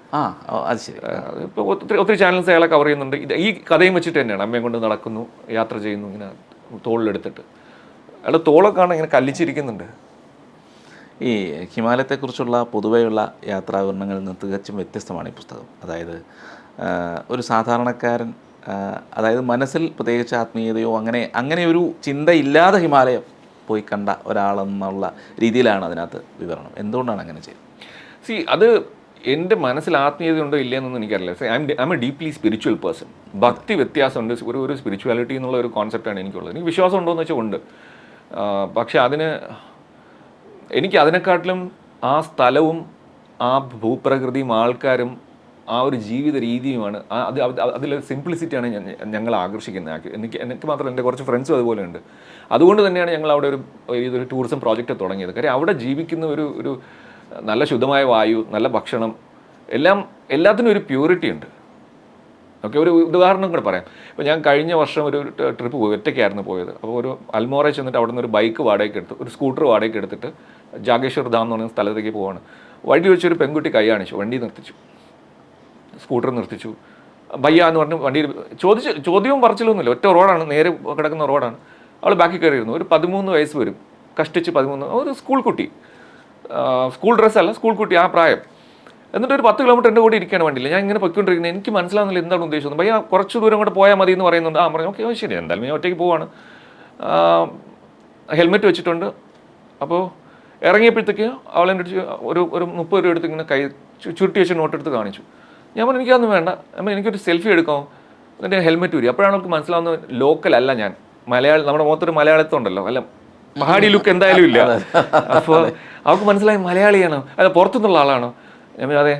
അത് ശരി. ഇപ്പോൾ ഒത്തിരി ചാനൽസ് അയാളെ കവർ ചെയ്യുന്നുണ്ട്. ഈ കഥയും വെച്ചിട്ട് തന്നെയാണ്. അമ്മയും കൊണ്ട് നടക്കുന്നു, യാത്ര ചെയ്യുന്നു, ഇങ്ങനെ തോളിലെടുത്തിട്ട്. അയാളുടെ തോളൊക്കെ കാണാൻ ഇങ്ങനെ കല്ലിച്ചിരിക്കുന്നുണ്ട്. ഈ ഹിമാലയത്തെക്കുറിച്ചുള്ള പൊതുവെയുള്ള യാത്രാവിവരണങ്ങളിൽ നിന്ന് തികച്ചും വ്യത്യസ്തമാണ് ഈ പുസ്തകം. അതായത് ഒരു സാധാരണക്കാരൻ, അതായത് മനസ്സിൽ പ്രത്യേകിച്ച് ആത്മീയതയോ അങ്ങനെ ഒരു ചിന്തയില്ലാതെ ഹിമാലയം പോയി കണ്ട ഒരാളെന്നുള്ള രീതിയിലാണ് അതിനകത്ത് വിവരണം. എന്തുകൊണ്ടാണ് അങ്ങനെ ചെയ്യുന്നത്? അത് എൻ്റെ മനസ്സിൽ ആത്മീയത ഉണ്ടോ ഇല്ലയെന്നൊന്നും എനിക്കറിയില്ല. I M A deeply spiritual person. ഭക്തി വ്യത്യാസമുണ്ട്. ഒരു സ്പിരിച്വാലിറ്റി എന്നുള്ള ഒരു കോൺസെപ്റ്റാണ് എനിക്കുള്ളത്. എനിക്ക് വിശ്വാസം ഉണ്ടോ എന്ന് വെച്ചാൽ ഉണ്ട്. പക്ഷെ എനിക്ക് അതിനെക്കാട്ടിലും ആ സ്ഥലവും ആ ഭൂപ്രകൃതിയും ആൾക്കാരും ആ ഒരു ജീവിത രീതിയുമാണ്, അതിലെ സിംപ്ലിസിറ്റിയാണ് ഞങ്ങളെ ആകർഷിക്കുന്നത്. എനിക്ക് മാത്രമല്ല, എൻ്റെ കുറച്ച് ഫ്രണ്ട്സും അതുപോലെ ഉണ്ട്. അതുകൊണ്ട് തന്നെയാണ് ഞങ്ങൾ അവിടെ ഇതൊരു ടൂറിസം പ്രോജക്റ്റ് തുടങ്ങിയത്. കാര്യം അവിടെ ജീവിക്കുന്ന ഒരു നല്ല ശുദ്ധമായ വായു, നല്ല ഭക്ഷണം, എല്ലാത്തിനും ഒരു പ്യൂരിറ്റി ഉണ്ട്. ഓക്കെ, ഒരു ഉദാഹരണം കൂടെ പറയാം. ഇപ്പോൾ ഞാൻ കഴിഞ്ഞ വർഷം ഒരു ട്രിപ്പ് പോയി, ഒറ്റയ്ക്കായിരുന്നു പോയത്. അപ്പോൾ ഒരു അൽമോറ ചെന്നിട്ട് അവിടെ നിന്ന് ഒരു ബൈക്ക് വാടകയ്ക്ക് എടുത്ത്, ഒരു സ്കൂട്ടർ വാടകയ്ക്ക് എടുത്തിട്ട് ജാഗേശ്വർ ധാം എന്ന് പറയുന്ന സ്ഥലത്തേക്ക് പോവാണ്. വഴി വെച്ചൊരു പെൺകുട്ടി കൈ കാണിച്ചു, വണ്ടി നിർത്തിച്ചു, സ്കൂട്ടർ നിർത്തിച്ചു. ഭയ്യ എന്ന് പറഞ്ഞ് വണ്ടിയിൽ ചോദ്യവും പറച്ചിലൊന്നുമില്ല. ഒറ്റ റോഡാണ്, നേരെ കിടക്കുന്ന റോഡാണ്. അവൾ ബാക്കിൽ കയറിയിരുന്നു. ഒരു 13 വയസ്സ് വരും, കഷ്ടിച്ച് 13, ഒരു സ്കൂൾ കുട്ടി, സ്കൂൾ ഡ്രസ്സല്ല, സ്കൂൾ കുട്ടി, ആ പ്രായം. എന്നിട്ട് ഒരു 10 കിലോമീറ്റർ എൻ്റെ കൂടെ ഇരിക്കുകയാണ് വണ്ടിയിൽ. ഞാൻ ഇങ്ങനെ പൊയ്ക്കൊണ്ടിരിക്കുന്നത്, എനിക്ക് മനസ്സിലാവുന്നില്ല എന്താണ് ഉദ്ദേശിച്ചത്. ഭയ്യ കുറച്ച് ദൂരം കൂടെ പോയാൽ മതി എന്ന് പറയുന്നുണ്ട്. പറഞ്ഞു ഓക്കെ ശരി, എന്തായാലും ഞാൻ ഒറ്റയ്ക്ക് പോവാണ്. ഹെൽമെറ്റ് വെച്ചിട്ടുണ്ട്. അപ്പോൾ ഇറങ്ങിയപ്പോഴത്തേക്ക് അവളെൻ്റെ ഒരു 30 രൂപ എടുത്ത് ഇങ്ങനെ ചുരുട്ടി വെച്ച് നോട്ട് എടുത്ത് കാണിച്ചു. ഞാൻ പറഞ്ഞു എനിക്കതൊന്നും വേണ്ട, എനിക്കൊരു സെൽഫി എടുക്കാമോ, എന്നിട്ട് ഹെൽമെറ്റ് ഊരി. അപ്പോഴാണ് അവൾക്ക് മനസ്സിലാവുന്നത് ലോക്കൽ അല്ല ഞാൻ, മലയാളി. നമ്മുടെ മുഖത്തൊരു മലയാളിത്വം ഉണ്ടല്ലോ, അല്ല മഹാടി ലുക്ക് എന്തായാലും ഇല്ല. അപ്പോൾ അവൾക്ക് മനസ്സിലായി മലയാളിയാണോ, അല്ല പുറത്തുനിന്നുള്ള ആളാണോ. ഞാൻ അതെ,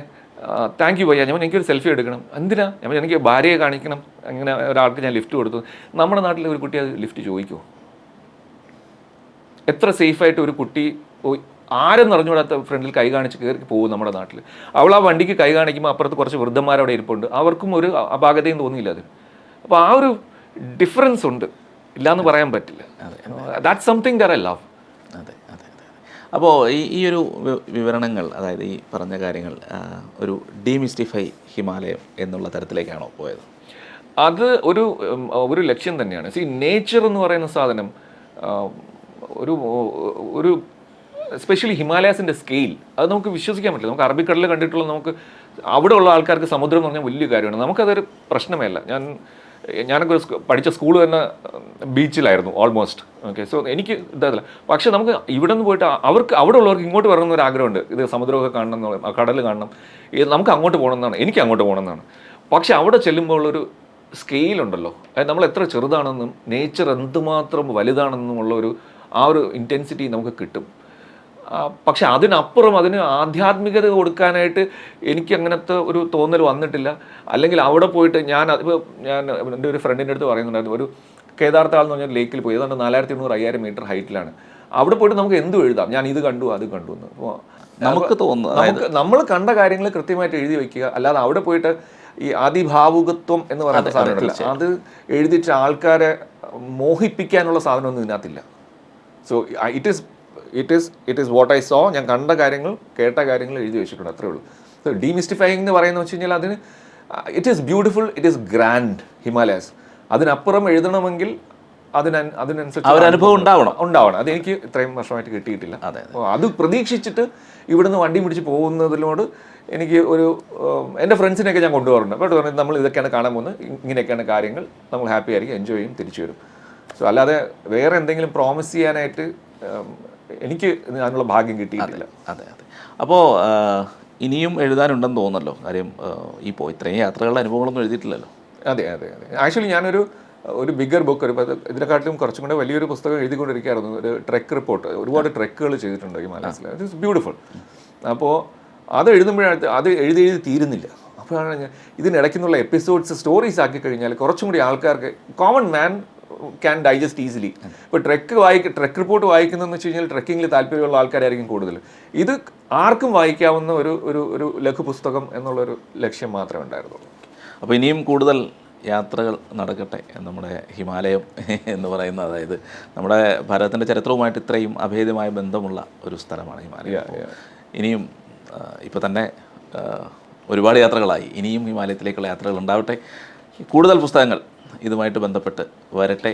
താങ്ക് യു ഭയ്യ. എനിക്കൊരു സെൽഫി എടുക്കണം. എന്തിനാ? എനിക്ക് ഭാര്യയെ കാണിക്കണം. അങ്ങനെ ഒരാൾക്ക് ഞാൻ ലിഫ്റ്റ് കൊടുത്തു. നമ്മുടെ നാട്ടിലെ ഒരു കുട്ടി അത് ലിഫ്റ്റ് ചോദിക്കുമോ? എത്ര സേഫായിട്ട് ഒരു കുട്ടി ആരും നിറഞ്ഞുകൂടാത്ത ഫ്രണ്ടിൽ കൈ കാണിച്ച് കയറി പോകും നമ്മുടെ നാട്ടിൽ. അവൾ ആ വണ്ടിക്ക് കൈ കാണിക്കുമ്പോൾ അപ്പുറത്ത് കുറച്ച് വൃദ്ധന്മാരവിടെ ഇരിപ്പുണ്ട്, അവർക്കും ഒരു അപാകതയും തോന്നിയില്ല അതിന്. അപ്പോൾ ആ ഒരു ഡിഫറൻസ് ഉണ്ട്, ഇല്ലയെന്ന് പറയാൻ പറ്റില്ല. That's something that I love. അതെ അതെ അതെ. അപ്പോൾ ഈ ഒരു വിവരണങ്ങൾ, അതായത് ഈ പറഞ്ഞ കാര്യങ്ങൾ ഒരു ഡീമിസ്റ്റിഫൈ ഹിമാലയം എന്നുള്ള തരത്തിലേക്കാണോ പോയത്? അത് ഒരു ലക്ഷ്യം തന്നെയാണ്. നേച്ചർ എന്ന് പറയുന്ന സാധനം ഒരു എസ്പെഷ്യലി ഹിമാലയാസിൻ്റെ സ്കെയിൽ അത് നമുക്ക് വിശ്വസിക്കാൻ പറ്റില്ല. നമുക്ക് അറബിക്കടലിൽ കണ്ടിട്ടുള്ള, നമുക്ക് അവിടെ ഉള്ള ആൾക്കാർക്ക് സമുദ്രം എന്ന് പറഞ്ഞാൽ വലിയ കാര്യമാണ്. നമുക്കതൊരു പ്രശ്നമേ അല്ല. ഞാനൊക്കെ പഠിച്ച സ്കൂൾ തന്നെ ബീച്ചിലായിരുന്നു ഓൾമോസ്റ്റ്. ഓക്കെ, സോ എനിക്ക് ഇതല്ല. പക്ഷെ നമുക്ക് ഇവിടെ നിന്ന് പോയിട്ട് അവിടെ ഉള്ളവർക്ക് ഇങ്ങോട്ട് വരണമെന്ന് ഒരു ആഗ്രഹമുണ്ട്. ഇത് സമുദ്രമൊക്കെ കാണണം എന്നുള്ള, കടൽ കാണണം, നമുക്ക് അങ്ങോട്ട് പോകണമെന്നാണ്, എനിക്ക് അങ്ങോട്ട് പോകണമെന്നാണ്. പക്ഷെ അവിടെ ചെല്ലുമ്പോൾ ഉള്ളൊരു സ്കെയിലുണ്ടല്ലോ, നമ്മൾ എത്ര ചെറുതാണെന്നും നേച്ചർ എന്തുമാത്രം വലുതാണെന്നുമുള്ള ആ ഒരു ഇൻറ്റൻസിറ്റി നമുക്ക് കിട്ടും. പക്ഷെ അതിനപ്പുറം അതിന് ആധ്യാത്മികത കൊടുക്കാനായിട്ട് എനിക്ക് അങ്ങനത്തെ ഒരു തോന്നൽ വന്നിട്ടില്ല. അല്ലെങ്കിൽ അവിടെ പോയിട്ട് ഞാൻ എൻ്റെ ഒരു ഫ്രണ്ടിൻ്റെ അടുത്ത് പറയുന്നുണ്ടായിരുന്നു, ഒരു കേദാർത്താൾ എന്ന് പറഞ്ഞ ലേക്കിൽ പോയി, ഏതാണ്ട് 4800-5000 മീറ്റർ ഹൈറ്റിലാണ്. അവിടെ പോയിട്ട് നമുക്ക് എന്തും എഴുതാം, ഞാൻ ഇത് കണ്ടു അത് കണ്ടു എന്ന്. അപ്പോൾ നമുക്ക് തോന്നുന്നു നമ്മൾ കണ്ട കാര്യങ്ങൾ കൃത്യമായിട്ട് എഴുതി വയ്ക്കുക. അല്ലാതെ അവിടെ പോയിട്ട് ഈ അതിഭാവുകത്വം എന്ന് പറയുന്ന സാധനമല്ല, അത് എഴുതിയിട്ട് ആൾക്കാരെ മോഹിപ്പിക്കാനുള്ള സാധനമൊന്നും ഇതിനകത്തില്ല. So it is what I saw. ഞാൻ കണ്ട കാര്യങ്ങൾ, കേട്ട കാര്യങ്ങൾ എഴുതി വെച്ചിട്ടുണ്ട്, അത്രേ ഉള്ളൂ. സോ ഡീമിസ്റ്റിഫൈങ് എന്ന് പറയുന്നത് വെച്ച് കഴിഞ്ഞാൽ അതിന് it is beautiful, it is grand Himalayas. അതിനപ്പുറം എഴുതണമെങ്കിൽ അതിനനുസരിച്ച് അനുഭവം ഉണ്ടാവണം. അതെനിക്ക് ഇത്രയും വർഷമായിട്ട് കിട്ടിയിട്ടില്ല. അത് പ്രതീക്ഷിച്ചിട്ട് ഇവിടുന്ന് വണ്ടി പിടിച്ച് പോകുന്നതിനോട് എനിക്ക് എൻ്റെ ഫ്രണ്ട്സിനെയൊക്കെ ഞാൻ കൊണ്ടുപോകാറുണ്ട്. അപ്പോൾ പറഞ്ഞത് നമ്മൾ ഇതൊക്കെയാണ് കാണാൻ പോകുന്നത്, ഇങ്ങനെയൊക്കെയാണ് കാര്യങ്ങൾ, നമ്മൾ ഹാപ്പി ആയിരിക്കും, എൻജോയ് ചെയ്യും, തിരിച്ചു വരും. സോ അല്ലാതെ വേറെ എന്തെങ്കിലും പ്രോമിസ് ചെയ്യാനായിട്ട് എനിക്ക് അതിനുള്ള ഭാഗ്യം കിട്ടിയിട്ടില്ല. അതെ അതെ. അപ്പോൾ ഇനിയും എഴുതാനുണ്ടെന്ന് തോന്നുന്നല്ലോ. കാര്യം ഇത്രയും യാത്രകളുടെ അനുഭവങ്ങളൊന്നും എഴുതിയിട്ടില്ലല്ലോ. അതെ അതെ അതെ. ആക്ച്വലി ഞാനൊരു ബിഗർ ബുക്ക്, ഇതിനെക്കാട്ടിലും കുറച്ചും കൂടെ വലിയൊരു പുസ്തകം എഴുതിക്കൊണ്ടിരിക്കുകയായിരുന്നു. ഒരു ട്രെക്ക് റിപ്പോർട്ട്, ഒരുപാട് ട്രെക്കുകൾ ചെയ്തിട്ടുണ്ട് ഹിമാലയസിൽ. It is beautiful. അപ്പോൾ അത് എഴുതുമ്പോഴാണ് അത് എഴുതി തീരുന്നില്ല. അപ്പോഴാണ് ഇതിനിടയ്ക്കുന്നുള്ള എപ്പിസോഡ്സ് സ്റ്റോറീസ് ആക്കി കഴിഞ്ഞാൽ കുറച്ചും കൂടി ആൾക്കാർക്ക്, common man can digest easily. ഇപ്പോൾ ട്രെക്ക് റിപ്പോർട്ട് വായിക്കുന്നതെന്ന് വെച്ച് കഴിഞ്ഞാൽ ട്രെക്കിങ്ങിൽ താല്പര്യമുള്ള ആൾക്കാരായിരിക്കും കൂടുതൽ. ഇത് ആർക്കും വായിക്കാവുന്ന ഒരു ലഘു പുസ്തകം എന്നുള്ളൊരു ലക്ഷ്യം മാത്രമേ ഉണ്ടായിരുന്നുള്ളൂ. അപ്പോൾ ഇനിയും കൂടുതൽ യാത്രകൾ നടക്കട്ടെ. നമ്മുടെ ഹിമാലയം എന്ന് പറയുന്ന, അതായത് നമ്മുടെ ഭാരതത്തിൻ്റെ ചരിത്രവുമായിട്ട് ഇത്രയും അഭേദ്യമായ ബന്ധമുള്ള ഒരു സ്ഥലമാണ് ഹിമാലയം. ഇനിയും ഇപ്പോൾ തന്നെ ഒരുപാട് യാത്രകളായി, ഇനിയും ഹിമാലയത്തിലേക്കുള്ള യാത്രകൾ ഉണ്ടാവട്ടെ. കൂടുതൽ പുസ്തകങ്ങൾ ഇതുമായിട്ട് ബന്ധപ്പെട്ട് വരട്ടെ,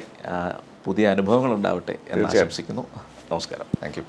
പുതിയ അനുഭവങ്ങൾ ഉണ്ടാവട്ടെ എന്ന് ആശംസിക്കുന്നു. നമസ്കാരം. Thank you.